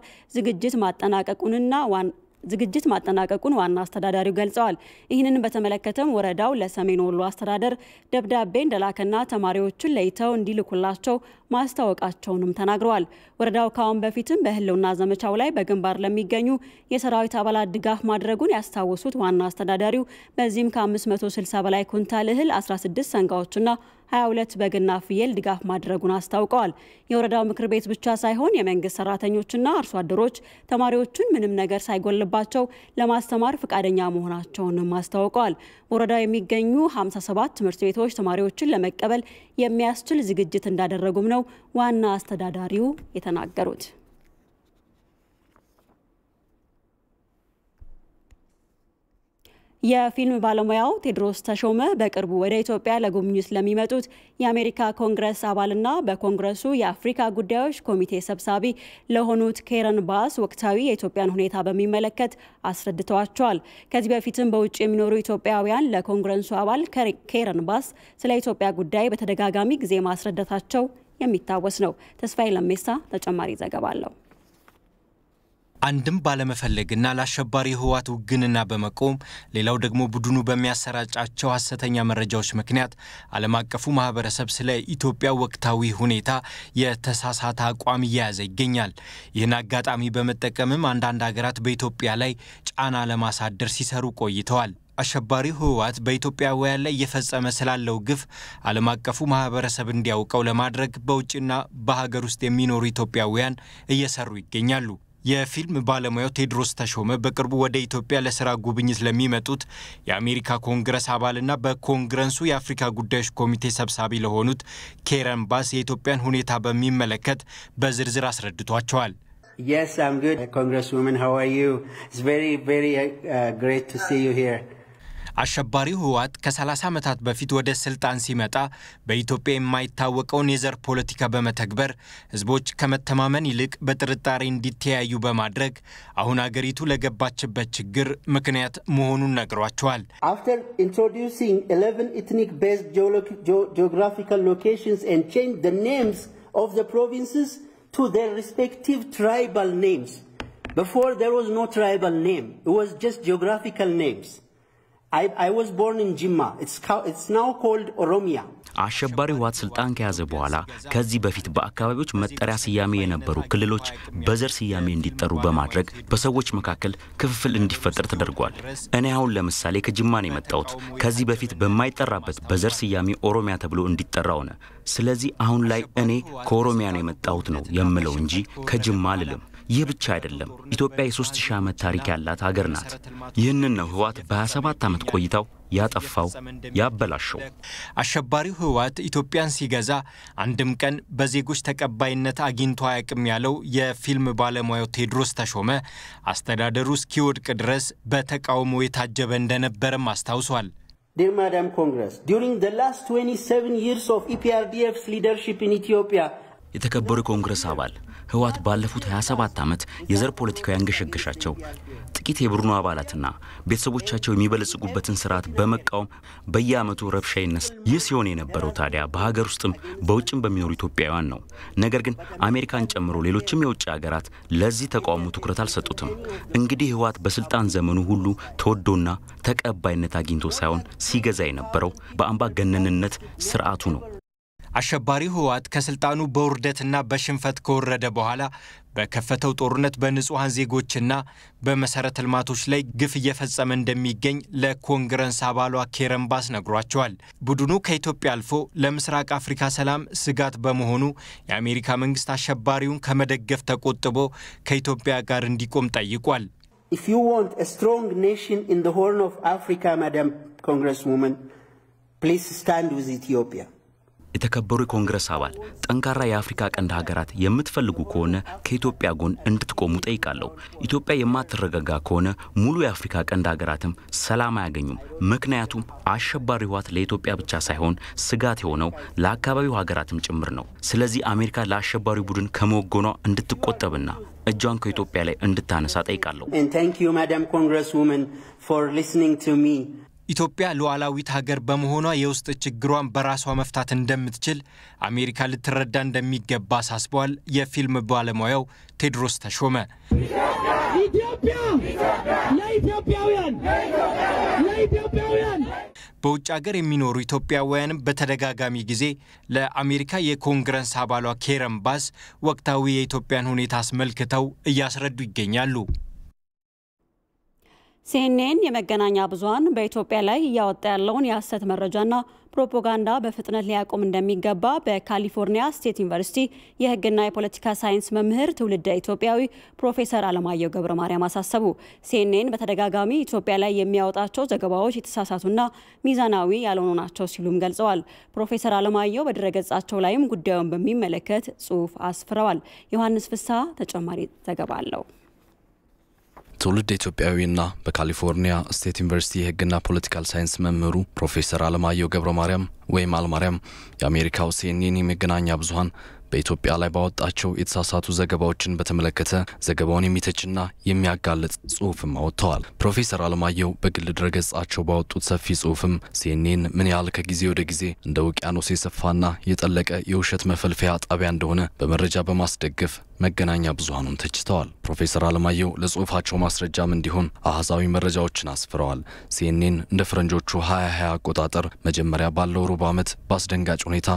ዝግጅት ማጠናቀቁን ዋና አስተዳዳሪው ገልጸዋል። ይህንን በተመለከተም ወረዳው ለሰሜን ወሎ አስተዳደር ደብዳቤ እንደላከና ተማሪዎችን ለይተው እንዲልኩላቸው ማስታወቃቸውንም ተናግረዋል። ወረዳው ካሁን በፊትም በህልውና ዘመቻው ላይ በግንባር ለሚገኙ የሰራዊት አባላት ድጋፍ ማድረጉን ያስታወሱት ዋና አስተዳዳሪው በዚህም ከ560 በላይ ኩንታል እህል 16 ሰንጋዎችና 22 በግና ፍየል ድጋፍ ማድረጉን አስታውቀዋል። የወረዳው ምክር ቤት ብቻ ሳይሆን የመንግስት ሰራተኞችና አርሶ አደሮች ተማሪዎችን ምንም ነገር ሳይጎልባቸው ለማስተማር ፈቃደኛ መሆናቸውንም አስታውቀዋል። ወረዳው የሚገኙ 57 ትምህርት ቤቶች ተማሪዎችን ለመቀበል የሚያስችል ዝግጅት እንዳደረጉም ነው ዋና አስተዳዳሪው የተናገሩት። የፊልም ባለሙያው ቴድሮስ ተሾመ በቅርቡ ወደ ኢትዮጵያ ለጉብኝት ለሚመጡት የአሜሪካ ኮንግረስ አባልና በኮንግረሱ የአፍሪካ ጉዳዮች ኮሚቴ ሰብሳቢ ለሆኑት ኬረን ባስ ወቅታዊ የኢትዮጵያን ሁኔታ በሚመለከት አስረድተዋቸዋል። ከዚህ በፊትም በውጭ የሚኖሩ ኢትዮጵያውያን ለኮንግረሱ አባል ኬረን ባስ ስለ ኢትዮጵያ ጉዳይ በተደጋጋሚ ጊዜ ማስረዳታቸው የሚታወስ ነው። ተስፋዬ ለሜሳ ተጨማሪ ዘገባ አለው። አንድም ባለመፈለግና ለአሸባሪ ህወሓት ውግንና በመቆም ሌላው ደግሞ ቡድኑ በሚያሰራጫቸው ሐሰተኛ መረጃዎች ምክንያት ዓለም አቀፉ ማህበረሰብ ስለ ኢትዮጵያ ወቅታዊ ሁኔታ የተሳሳተ አቋም እየያዘ ይገኛል። ይህን አጋጣሚ በመጠቀምም አንዳንድ ሀገራት በኢትዮጵያ ላይ ጫና ለማሳደር ሲሰሩ ቆይተዋል። አሸባሪው ህወሓት በኢትዮጵያውያን ላይ እየፈጸመ ስላለው ግፍ ዓለም አቀፉ ማህበረሰብ እንዲያውቀው ለማድረግ በውጭና በሀገር ውስጥ የሚኖሩ ኢትዮጵያውያን እየሰሩ ይገኛሉ። የፊልም ባለሙያው ቴድሮስ ተሾመ በቅርቡ ወደ ኢትዮጵያ ለስራ ጉብኝት ለሚመጡት የአሜሪካ ኮንግረስ አባልና በኮንግረሱ የአፍሪካ ጉዳዮች ኮሚቴ ሰብሳቢ ለሆኑት ኬረን ባስ የኢትዮጵያን ሁኔታ በሚመለከት በዝርዝር አስረድቷቸዋል። Yes, I'm good. Congresswoman, how are you? It's very great to see you here. አሸባሪው ህወሓት ከ30 ዓመታት በፊት ወደ ስልጣን ሲመጣ በኢትዮጵያ የማይታወቀውን የዘር ፖለቲካ በመተግበር ህዝቦች ከመተማመን ይልቅ በጥርጣሬ እንዲተያዩ በማድረግ አሁን አገሪቱ ለገባችበት ችግር ምክንያት መሆኑን ነግሯቸዋል። After introducing 11 ethnic based geographical locations and changed the names of the provinces to their respective tribal names. Before there was no tribal name. It was just geographical names. I was born in Jimma. It's now called Oromia. አሸባሪው ህወሓት ስልጣን ከያዘ በኋላ ከዚህ በፊት በአካባቢዎች መጠሪያ ስያሜ የነበሩ ክልሎች በዘር ስያሜ እንዲጠሩ በማድረግ በሰዎች መካከል ክፍፍል እንዲፈጠር ተደርጓል። እኔ አሁን ለምሳሌ ከጅማ ነው የመጣሁት። ከዚህ በፊት በማይጠራበት በዘር ስያሜ ኦሮሚያ ተብሎ እንዲጠራ ሆነ። ስለዚህ አሁን ላይ እኔ ከኦሮሚያ ነው የመጣሁት ነው የምለው እንጂ ከጅማ አልልም። ይህ ብቻ አይደለም። ኢትዮጵያ የ3000 ዓመት ታሪክ ያላት ሀገር ናት። ይህንን ነው ህወሓት በ27 ዓመት ቆይታው ያጠፋው ያበላሸው። አሸባሪው ህወሓት ኢትዮጵያን ሲገዛ አንድም ቀን በዜጎች ተቀባይነት አግኝቶ አያውቅም ያለው የፊልም ባለሙያው ቴድሮስ ተሾመ አስተዳደሩ እስኪወድቅ ድረስ በተቃውሞ የታጀበ እንደነበረም አስታውሷል። Dear Madam Congress, during the last 27 years of EPRDF's leadership in Ethiopia, የተከበሩ ኮንግረስ አባል ህወሓት ባለፉት 27 ዓመት የዘር ፖለቲካው ያንገሸገሻቸው ጥቂት የቡድኑ አባላትና ቤተሰቦቻቸው የሚበለጽጉበትን ስርዓት በመቃወም በየዓመቱ ረብሻ ይነሳ። ይህ ሲሆን የነበረው ታዲያ በሀገር ውስጥም በውጭም በሚኖሩ ኢትዮጵያውያን ነው። ነገር ግን አሜሪካን ጨምሮ ሌሎችም የውጭ ሀገራት ለዚህ ተቃውሞ ትኩረት አልሰጡትም። እንግዲህ ህወሓት በስልጣን ዘመኑ ሁሉ ተወዶና ተቀባይነት አግኝቶ ሳይሆን ሲገዛ የነበረው በአምባገነንነት ስርዓቱ ነው። አሸባሪው ህወሓት ከስልጣኑ በውርደትና በሽንፈት ከወረደ በኋላ በከፈተው ጦርነት በንጹሃን ዜጎችና በመሰረተ ልማቶች ላይ ግፍ እየፈጸመ እንደሚገኝ ለኮንግረስ አባሏ ኬረን ባስ ነግሯቸዋል። ቡድኑ ከኢትዮጵያ አልፎ ለምስራቅ አፍሪካ ሰላም ስጋት በመሆኑ የአሜሪካ መንግስት አሸባሪውን ከመደገፍ ተቆጥቦ ከኢትዮጵያ ጋር እንዲቆም ጠይቋል። If you want a strong nation in the Horn of Africa, Madam Congresswoman, please stand with Ethiopia. የተከበሩ የኮንግረስ አባል ጠንካራ የአፍሪካ ቀንድ ሀገራት የምትፈልጉ ከሆነ ከኢትዮጵያ ጎን እንድትቆሙ ጠይቃለሁ። ኢትዮጵያ የማትረጋጋ ከሆነ ሙሉ የአፍሪካ ቀንድ ሀገራትም ሰላም አያገኙም። ምክንያቱም አሸባሪው ህወሓት ለኢትዮጵያ ብቻ ሳይሆን ስጋት የሆነው ለአካባቢው ሀገራትም ጭምር ነው። ስለዚህ አሜሪካ ለአሸባሪው ቡድን ከመወገኗ እንድትቆጠብና እጇን ከኢትዮጵያ ላይ እንድታነሳ ጠይቃለሁ። And thank you, Madam Congresswoman, for listening to me. ኢትዮጵያ ሉዓላዊት ሀገር በመሆኗ የውስጥ ችግሯን በራሷ መፍታት እንደምትችል አሜሪካ ልትረዳ እንደሚገባ አሳስበዋል። የፊልም ባለሙያው ቴድሮስ ተሾመ ኢትዮጵያ ለኢትዮጵያውያን በውጭ ሀገር የሚኖሩ ኢትዮጵያውያንም በተደጋጋሚ ጊዜ ለአሜሪካ የኮንግረስ አባሏ ኬረን ባስ ወቅታዊ የኢትዮጵያን ሁኔታ አስመልክተው እያስረዱ ይገኛሉ። ሲኤንኤን የመገናኛ ብዙሃን በኢትዮጵያ ላይ እያወጣ ያለውን የሐሰት መረጃና ፕሮፓጋንዳ በፍጥነት ሊያቆም እንደሚገባ በካሊፎርኒያ ስቴት ዩኒቨርሲቲ የሕግና የፖለቲካ ሳይንስ መምህር ትውልደ ኢትዮጵያዊ ፕሮፌሰር አለማየሁ ገብረማርያም አሳሰቡ። ሲኤንኤን በተደጋጋሚ ኢትዮጵያ ላይ የሚያወጣቸው ዘገባዎች የተሳሳቱና ሚዛናዊ ያልሆኑ ናቸው ሲሉም ገልጸዋል። ፕሮፌሰር አለማየሁ በድረገጻቸው ላይም ጉዳዩን በሚመለከት ጽሑፍ አስፍረዋል። ዮሐንስ ፍስሐ ተጨማሪ ዘገባ አለው። ትውልድ ኢትዮጵያዊና በካሊፎርኒያ ስቴት ዩኒቨርሲቲ የሕግና ፖለቲካል ሳይንስ መምህሩ ፕሮፌሰር አለማየሁ ገብረማርያም ወይም አልማርያም የአሜሪካው ሲኤንኤን የመገናኛ ብዙሃን በኢትዮጵያ ላይ ባወጣቸው የተሳሳቱ ዘገባዎችን በተመለከተ ዘገባውን የሚተችና የሚያጋልጥ ጽሑፍም አወጥተዋል። ፕሮፌሰር አለማየሁ በግል ድረገጻቸው ባወጡት ሰፊ ጽሑፍም ሲኤንኤን ምን ያህል ከጊዜ ወደ ጊዜ እንደ ውቅያኖስ የሰፋና የጠለቀ የውሸት መፈልፈያ ጣቢያ እንደሆነ በመረጃ በማስደገፍ መገናኛ ብዙሃኑን ተችተዋል። ፕሮፌሰር አለማየሁ ለጽሑፋቸው ማስረጃም እንዲሆን አሃዛዊ መረጃዎችን አስፍረዋል። ሲኤንኤን እንደ ፈረንጆቹ 2020 አቆጣጠር መጀመሪያ ባለው ሩብ ዓመት በአስደንጋጭ ሁኔታ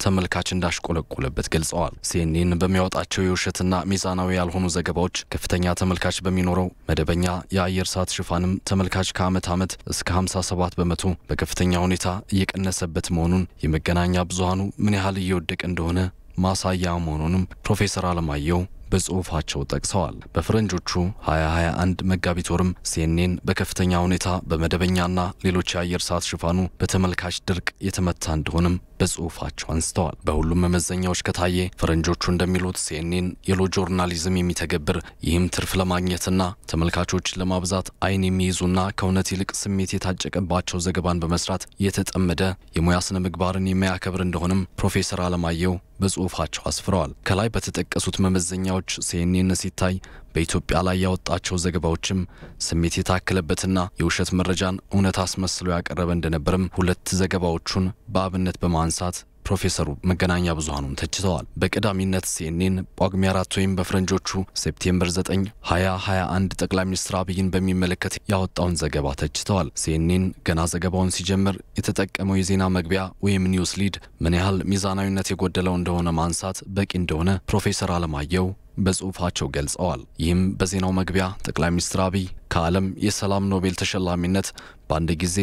ተመልካች እንዳሽቆለቆለበት ገልጸዋል። ሲኤንኤን በሚያወጣቸው የውሸትና ሚዛናዊ ያልሆኑ ዘገባዎች ከፍተኛ ተመልካች በሚኖረው መደበኛ የአየር ሰዓት ሽፋንም ተመልካች ከዓመት ዓመት እስከ 57 በመቶ በከፍተኛ ሁኔታ እየቀነሰበት መሆኑን የመገናኛ ብዙሃኑ ምን ያህል እየወደቀ እንደሆነ ማሳያ መሆኑንም ፕሮፌሰር አለማየሁ በጽሑፋቸው ጠቅሰዋል። በፈረንጆቹ 2021 መጋቢት ወርም ሲኤንኤን በከፍተኛ ሁኔታ በመደበኛና ሌሎች የአየር ሰዓት ሽፋኑ በተመልካች ድርቅ የተመታ እንደሆነም በጽሑፋቸው አንስተዋል። በሁሉም መመዘኛዎች ከታየ ፈረንጆቹ እንደሚሉት ሲኤንኤን የሎ ጆርናሊዝም የሚተገብር ይህም ትርፍ ለማግኘትና ተመልካቾች ለማብዛት አይን የሚይዙና ከእውነት ይልቅ ስሜት የታጨቀባቸው ዘገባን በመስራት የተጠመደ የሙያ ስነ ምግባርን የሚያከብር እንደሆነም ፕሮፌሰር አለማየሁ በጽሑፋቸው አስፍረዋል። ከላይ በተጠቀሱት መመዘኛዎች ሲኤንኤን ሲታይ በኢትዮጵያ ላይ ያወጣቸው ዘገባዎችም ስሜት የታከለበትና የውሸት መረጃን እውነት አስመስሎ ያቀረበ እንደነበርም ሁለት ዘገባዎቹን በአብነት በማንሳት ፕሮፌሰሩ መገናኛ ብዙሃኑን ተችተዋል። በቀዳሚነት ሲኤንኤን ጳጉሜ 4 ወይም በፍረንጆቹ ሴፕቴምበር 9 2021 ጠቅላይ ሚኒስትር አብይን በሚመለከት ያወጣውን ዘገባ ተችተዋል። ሲኤንኤን ገና ዘገባውን ሲጀምር የተጠቀመው የዜና መግቢያ ወይም ኒውስ ሊድ ምን ያህል ሚዛናዊነት የጎደለው እንደሆነ ማንሳት በቂ እንደሆነ ፕሮፌሰር አለማየሁ በጽሁፋቸው ገልጸዋል። ይህም በዜናው መግቢያ ጠቅላይ ሚኒስትር አብይ ከዓለም የሰላም ኖቤል ተሸላሚነት በአንድ ጊዜ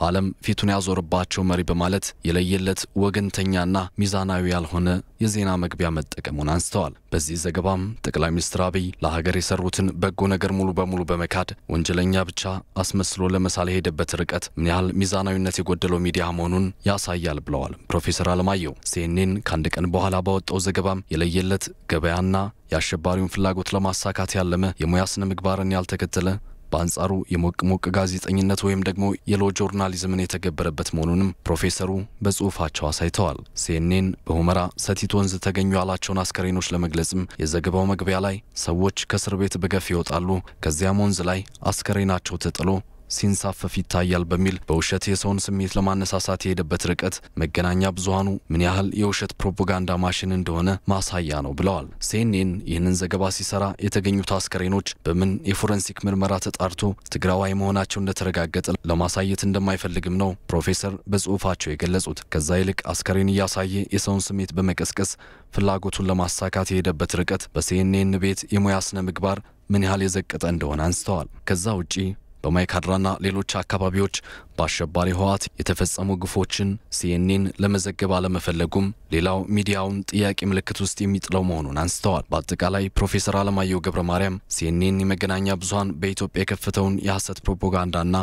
ዓለም ፊቱን ያዞርባቸው መሪ በማለት የለየለት ወገንተኛና ሚዛናዊ ያልሆነ የዜና መግቢያ መጠቀሙን አንስተዋል። በዚህ ዘገባም ጠቅላይ ሚኒስትር አብይ ለሀገር የሰሩትን በጎ ነገር ሙሉ በሙሉ በመካድ ወንጀለኛ ብቻ አስመስሎ ለመሳል የሄደበት ርቀት ምን ያህል ሚዛናዊነት የጎደለው ሚዲያ መሆኑን ያሳያል ብለዋል ፕሮፌሰር አለማየሁ። ሲኤንኤን ከአንድ ቀን በኋላ ባወጣው ዘገባም የለየለት ገበያና የአሸባሪውን ፍላጎት ለማሳካት ያለመ የሙያ ስነ ምግባርን ያልተከተለ በአንጻሩ የሞቅ ጋዜጠኝነት ወይም ደግሞ የሎ ጆርናሊዝምን የተገበረበት መሆኑንም ፕሮፌሰሩ በጽሁፋቸው አሳይተዋል። ሲኤንኤን በሁመራ ሰቲት ወንዝ ተገኙ ያላቸውን አስከሬኖች ለመግለጽም የዘገባው መግቢያ ላይ ሰዎች ከእስር ቤት በገፍ ይወጣሉ፣ ከዚያም ወንዝ ላይ አስከሬናቸው ተጥሎ ሲንሳፈፍ ይታያል በሚል በውሸት የሰውን ስሜት ለማነሳሳት የሄደበት ርቀት መገናኛ ብዙሃኑ ምን ያህል የውሸት ፕሮፓጋንዳ ማሽን እንደሆነ ማሳያ ነው ብለዋል። ሲኤንኤን ይህንን ዘገባ ሲሰራ የተገኙት አስከሬኖች በምን የፎረንሲክ ምርመራ ተጣርቶ ትግራዋይ መሆናቸው እንደተረጋገጠ ለማሳየት እንደማይፈልግም ነው ፕሮፌሰር በጽሁፋቸው የገለጹት። ከዛ ይልቅ አስከሬን እያሳየ የሰውን ስሜት በመቀስቀስ ፍላጎቱን ለማሳካት የሄደበት ርቀት በሲኤንኤን ቤት የሙያ ስነ ምግባር ምን ያህል የዘቀጠ እንደሆነ አንስተዋል። ከዛ ውጪ በማይካድራና ሌሎች አካባቢዎች በአሸባሪ ህወሓት የተፈጸሙ ግፎችን ሲኤንኤን ለመዘገብ አለመፈለጉም ሌላው ሚዲያውን ጥያቄ ምልክት ውስጥ የሚጥለው መሆኑን አንስተዋል። በአጠቃላይ ፕሮፌሰር አለማየሁ ገብረማርያም ሲኤንኤን የመገናኛ ብዙሃን በኢትዮጵያ የከፈተውን የሐሰት ፕሮፓጋንዳና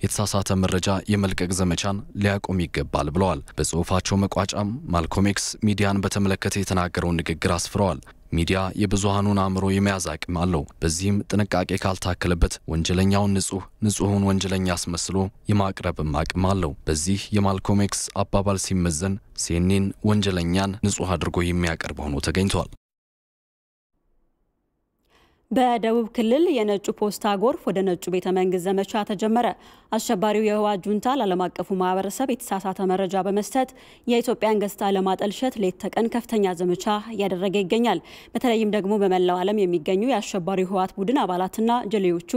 የተሳሳተ መረጃ የመልቀቅ ዘመቻን ሊያቆም ይገባል ብለዋል። በጽሁፋቸው መቋጫም ማልኮም ኤክስ ሚዲያን በተመለከተ የተናገረውን ንግግር አስፍረዋል። ሚዲያ የብዙሃኑን አእምሮ የመያዝ አቅም አለው። በዚህም ጥንቃቄ ካልታከለበት ወንጀለኛውን ንጹሑን ወንጀለኛ አስመስሎ የማቅረብም አቅም አለው። በዚህ የማልኮም ኤክስ አባባል ሲመዘን ሲኤንኤን ወንጀለኛን ንጹሕ አድርጎ የሚያቀርብ ሆኖ ተገኝቷል። በደቡብ ክልል የነጩ ፖስታ ጎርፍ ወደ ነጩ ቤተ መንግስት ዘመቻ ተጀመረ። አሸባሪው የህወሓት ጁንታ ለዓለም አቀፉ ማህበረሰብ የተሳሳተ መረጃ በመስጠት የኢትዮጵያን ገጽታ ለማጠልሸት ሌት ተቀን ከፍተኛ ዘመቻ እያደረገ ይገኛል። በተለይም ደግሞ በመላው ዓለም የሚገኙ የአሸባሪው ህወሓት ቡድን አባላትና ጀሌዎቹ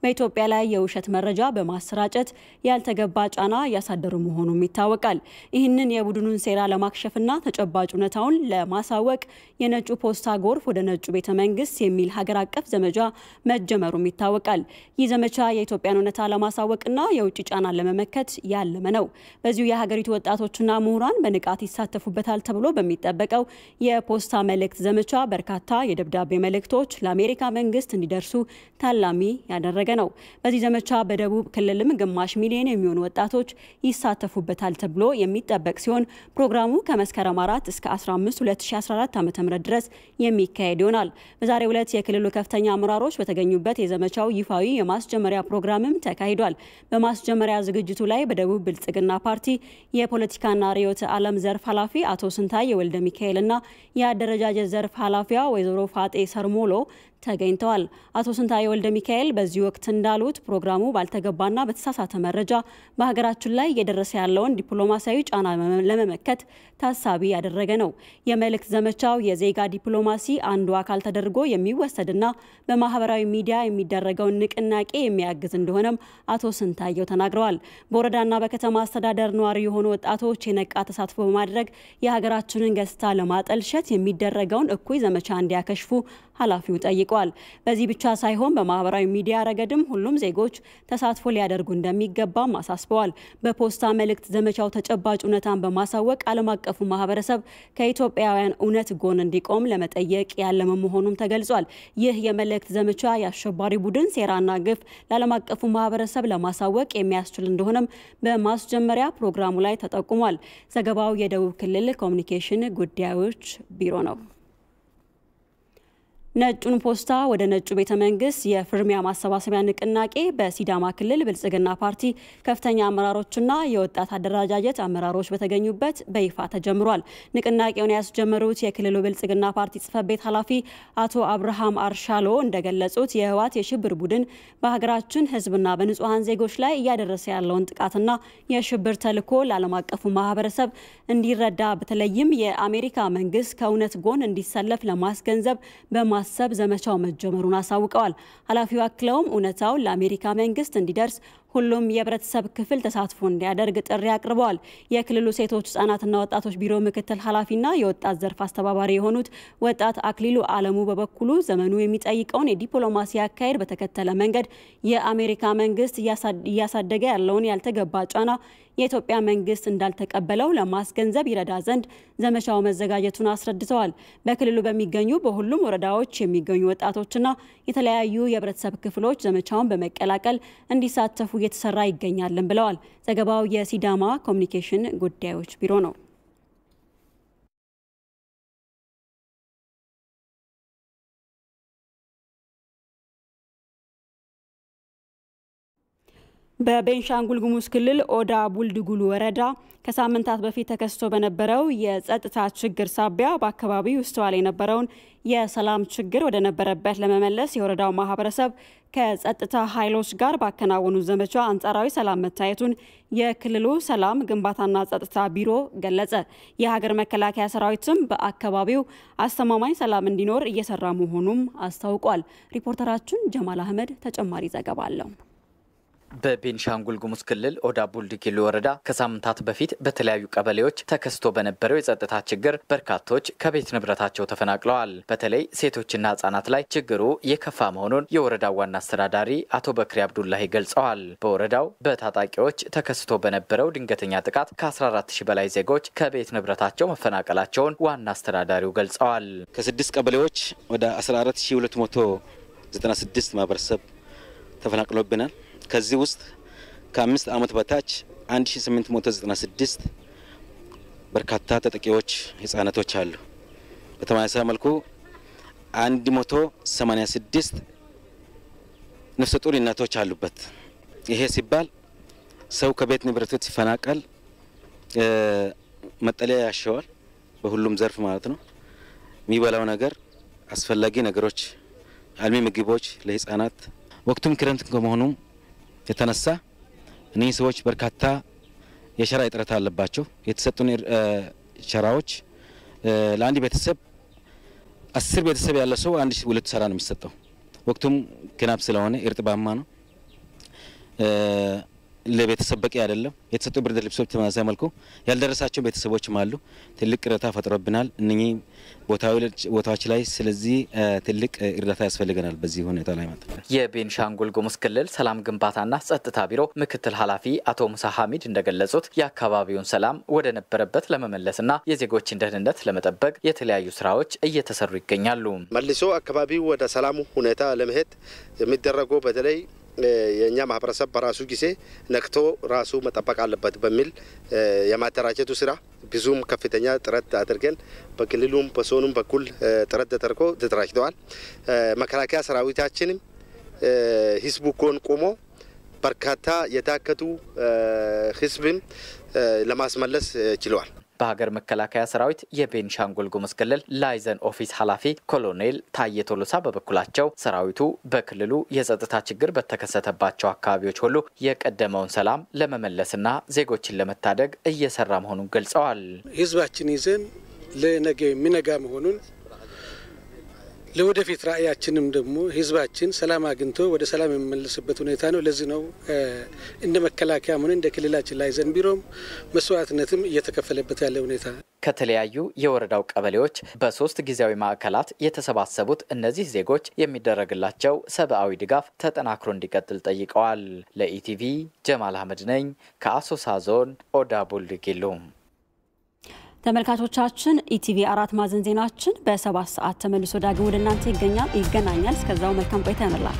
በኢትዮጵያ ላይ የውሸት መረጃ በማሰራጨት ያልተገባ ጫና እያሳደሩ መሆኑም ይታወቃል። ይህንን የቡድኑን ሴራ ለማክሸፍና ተጨባጭ እውነታውን ለማሳወቅ የነጩ ፖስታ ጎርፍ ወደ ነጩ ቤተ መንግስት የሚል ሀገር አቀፍ ዘመቻ መጀመሩም ይታወቃል። ይህ ዘመቻ የኢትዮጵያን እውነታ ለማሳወቅና የውጭ ጫናን ለመመከት ያለመ ነው። በዚሁ የሀገሪቱ ወጣቶችና ምሁራን በንቃት ይሳተፉበታል ተብሎ በሚጠበቀው የፖስታ መልእክት ዘመቻ በርካታ የደብዳቤ መልእክቶች ለአሜሪካ መንግስት እንዲደርሱ ታላሚ ያደረገ ነው። በዚህ ዘመቻ በደቡብ ክልልም ግማሽ ሚሊዮን የሚሆኑ ወጣቶች ይሳተፉበታል ተብሎ የሚጠበቅ ሲሆን ፕሮግራሙ ከመስከረም 4 እስከ 15 2014 ዓ.ም ድረስ የሚካሄድ ይሆናል። በዛሬው ዕለት የክልሉ ከፍተኛ አመራሮች በተገኙበት የዘመቻው ይፋዊ የማስጀመሪያ ፕሮግራምም ተካሂዷል። በማስጀመሪያ ዝግጅቱ ላይ በደቡብ ብልጽግና ፓርቲ የፖለቲካና ርዕዮተ ዓለም ዘርፍ ኃላፊ አቶ ስንታየ ወልደ ሚካኤልና የአደረጃጀት ዘርፍ ኃላፊዋ ወይዘሮ ፋጤ ሰርሞሎ ተገኝተዋል። አቶ ስንታየ ወልደ ሚካኤል በዚህ ወቅት እንዳሉት ፕሮግራሙ ባልተገባና በተሳሳተ መረጃ በሀገራችን ላይ እየደረሰ ያለውን ዲፕሎማሲያዊ ጫና ለመመከት ታሳቢ ያደረገ ነው። የመልእክት ዘመቻው የዜጋ ዲፕሎማሲ አንዱ አካል ተደርጎ የሚወሰድና በማህበራዊ ሚዲያ የሚደረገውን ንቅናቄ የሚያግዝ እንደሆነም አቶ ስንታየው ተናግረዋል። በወረዳና በከተማ አስተዳደር ነዋሪ የሆኑ ወጣቶች የነቃ ተሳትፎ በማድረግ የሀገራችንን ገጽታ ለማጠልሸት የሚደረገውን እኩይ ዘመቻ እንዲያከሽፉ ኃላፊው ጠይቀዋል። በዚህ ብቻ ሳይሆን በማህበራዊ ሚዲያ ረገድም ሁሉም ዜጎች ተሳትፎ ሊያደርጉ እንደሚገባም አሳስበዋል። በፖስታ መልእክት ዘመቻው ተጨባጭ እውነታን በማሳወቅ ዓለም አቀፉ ማህበረሰብ ከኢትዮጵያውያን እውነት ጎን እንዲቆም ለመጠየቅ ያለመ መሆኑም ተገልጿል። ይህ የመልእክት ዘመቻ የአሸባሪ ቡድን ሴራና ግፍ ለዓለም አቀፉ ማህበረሰብ ለማሳወቅ የሚያስችል እንደሆነም በማስጀመሪያ ፕሮግራሙ ላይ ተጠቁሟል። ዘገባው የደቡብ ክልል ኮሚኒኬሽን ጉዳዮች ቢሮ ነው። ነጩን ፖስታ ወደ ነጩ ቤተ መንግስት የፍርሚያ ማሰባሰቢያ ንቅናቄ በሲዳማ ክልል ብልጽግና ፓርቲ ከፍተኛ አመራሮችና የወጣት አደረጃጀት አመራሮች በተገኙበት በይፋ ተጀምሯል። ንቅናቄውን ያስጀመሩት የክልሉ ብልጽግና ፓርቲ ጽሕፈት ቤት ኃላፊ አቶ አብርሃም አርሻሎ እንደገለጹት የህወሓት የሽብር ቡድን በሀገራችን ህዝብና በንጹሃን ዜጎች ላይ እያደረሰ ያለውን ጥቃትና የሽብር ተልዕኮ ለዓለም አቀፉ ማህበረሰብ እንዲረዳ በተለይም የአሜሪካ መንግስት ከእውነት ጎን እንዲሰለፍ ለማስገንዘብ በማሰብ ዘመቻው መጀመሩን አሳውቀዋል። ኃላፊው አክለውም እውነታው ለአሜሪካ መንግስት እንዲደርስ ሁሉም የህብረተሰብ ክፍል ተሳትፎ እንዲያደርግ ጥሪ አቅርበዋል። የክልሉ ሴቶች ህጻናትና ወጣቶች ቢሮ ምክትል ኃላፊና የወጣት ዘርፍ አስተባባሪ የሆኑት ወጣት አክሊሉ አለሙ በበኩሉ ዘመኑ የሚጠይቀውን የዲፕሎማሲ አካሄድ በተከተለ መንገድ የአሜሪካ መንግስት እያሳደገ ያለውን ያልተገባ ጫና የኢትዮጵያ መንግስት እንዳልተቀበለው ለማስገንዘብ ይረዳ ዘንድ ዘመቻው መዘጋጀቱን አስረድተዋል። በክልሉ በሚገኙ በሁሉም ወረዳዎች የሚገኙ ወጣቶችና የተለያዩ የህብረተሰብ ክፍሎች ዘመቻውን በመቀላቀል እንዲሳተፉ እየተሰራ ይገኛልን ብለዋል። ዘገባው የሲዳማ ኮሚኒኬሽን ጉዳዮች ቢሮ ነው። በቤንሻንጉል ጉሙዝ ክልል ኦዳ ቡልድጉሉ ወረዳ ከሳምንታት በፊት ተከስቶ በነበረው የጸጥታ ችግር ሳቢያ በአካባቢው ይስተዋል የነበረውን የሰላም ችግር ወደ ነበረበት ለመመለስ የወረዳው ማህበረሰብ ከጸጥታ ኃይሎች ጋር ባከናወኑ ዘመቻ አንጻራዊ ሰላም መታየቱን የክልሉ ሰላም ግንባታና ጸጥታ ቢሮ ገለጸ። የሀገር መከላከያ ሰራዊትም በአካባቢው አስተማማኝ ሰላም እንዲኖር እየሰራ መሆኑም አስታውቋል። ሪፖርተራችን ጀማል አህመድ ተጨማሪ ዘገባ አለው። በቤንሻንጉል ጉሙዝ ክልል ኦዳ ቡልድጉሉ ወረዳ ከሳምንታት በፊት በተለያዩ ቀበሌዎች ተከስቶ በነበረው የጸጥታ ችግር በርካቶች ከቤት ንብረታቸው ተፈናቅለዋል። በተለይ ሴቶችና ህጻናት ላይ ችግሩ የከፋ መሆኑን የወረዳው ዋና አስተዳዳሪ አቶ በክሪ አብዱላሂ ገልጸዋል። በወረዳው በታጣቂዎች ተከስቶ በነበረው ድንገተኛ ጥቃት ከ14000 በላይ ዜጎች ከቤት ንብረታቸው መፈናቀላቸውን ዋና አስተዳዳሪው ገልጸዋል። ከ6 ቀበሌዎች ወደ 14296 ማህበረሰብ ተፈናቅሎብናል። ከዚህ ውስጥ ከ5 ዓመት በታች 1896 በርካታ ተጠቂዎች ህጻናቶች አሉ። በተመሳሳይ መልኩ 186 ነፍሰ ጡር እናቶች አሉበት። ይሄ ሲባል ሰው ከቤት ንብረቱ ሲፈናቀል መጠለያ ያሻዋል፣ በሁሉም ዘርፍ ማለት ነው። የሚበላው ነገር፣ አስፈላጊ ነገሮች፣ አልሚ ምግቦች ለህፃናት ወቅቱም ክረምት ከመሆኑ የተነሳ እነዚህ ሰዎች በርካታ የሸራ እጥረት አለባቸው። የተሰጡን ሸራዎች ለአንድ ቤተሰብ 10 ቤተሰብ ያለ ሰው 1-2 ሸራ ነው የሚሰጠው። ወቅቱም ክናብ ስለሆነ እርጥባማ ነው። ለቤተሰብ በቂ አይደለም። የተሰጡ ብርድ ልብሶች ተመሳሳይ መልኩ ያልደረሳቸው ቤተሰቦችም አሉ። ትልቅ ቅሬታ ፈጥሮብናል እነኚህ ቦታዎች ላይ። ስለዚህ ትልቅ እርዳታ ያስፈልገናል በዚህ ሁኔታ ላይ ማለት ነው። የቤንሻንጉል ጉሙዝ ክልል ሰላም ግንባታና ጸጥታ ቢሮ ምክትል ኃላፊ አቶ ሙሳ ሐሚድ እንደገለጹት የአካባቢውን ሰላም ወደ ነበረበት ለመመለስና የዜጎችን ደህንነት ለመጠበቅ የተለያዩ ስራዎች እየተሰሩ ይገኛሉ። መልሶ አካባቢው ወደ ሰላሙ ሁኔታ ለመሄድ የሚደረገው በተለይ የኛ ማህበረሰብ በራሱ ጊዜ ነክቶ ራሱ መጠበቅ አለበት በሚል የማደራጀቱ ስራ ብዙም ከፍተኛ ጥረት አድርገን በክልሉም በዞኑም በኩል ጥረት ተደርጎ ተደራጅተዋል። መከላከያ ሰራዊታችንም ህዝቡ ጎን ቆሞ በርካታ የታከቱ ህዝብን ለማስመለስ ችለዋል። በሀገር መከላከያ ሰራዊት የቤንሻንጉል ጉሙዝ ክልል ላይዘን ኦፊስ ኃላፊ ኮሎኔል ታዬ ቶሎሳ በበኩላቸው ሰራዊቱ በክልሉ የጸጥታ ችግር በተከሰተባቸው አካባቢዎች ሁሉ የቀደመውን ሰላም ለመመለስና ዜጎችን ለመታደግ እየሰራ መሆኑን ገልጸዋል። ህዝባችን ይዘን ለነገ የሚነጋ መሆኑን ለወደፊት ራእያችንም ደግሞ ህዝባችን ሰላም አግኝቶ ወደ ሰላም የሚመለስበት ሁኔታ ነው። ለዚህ ነው እንደ መከላከያ ሆነ እንደ ክልላችን ላይዘን ቢሮም መስዋዕትነትም እየተከፈለበት ያለ ሁኔታ። ከተለያዩ የወረዳው ቀበሌዎች በ3 ጊዜያዊ ማዕከላት የተሰባሰቡት እነዚህ ዜጎች የሚደረግላቸው ሰብአዊ ድጋፍ ተጠናክሮ እንዲቀጥል ጠይቀዋል። ለኢቲቪ ጀማል አህመድ ነኝ ከአሶሳ ዞን ኦዳ ቡልድጉሉ። ተመልካቾቻችን ኢቲቪ 4 ማዕዘን ዜናችን በ7 ሰዓት ተመልሶ ዳግም ወደ እናንተ ይገናኛል። እስከዛው መልካም ቆይታ ያመላችሁ።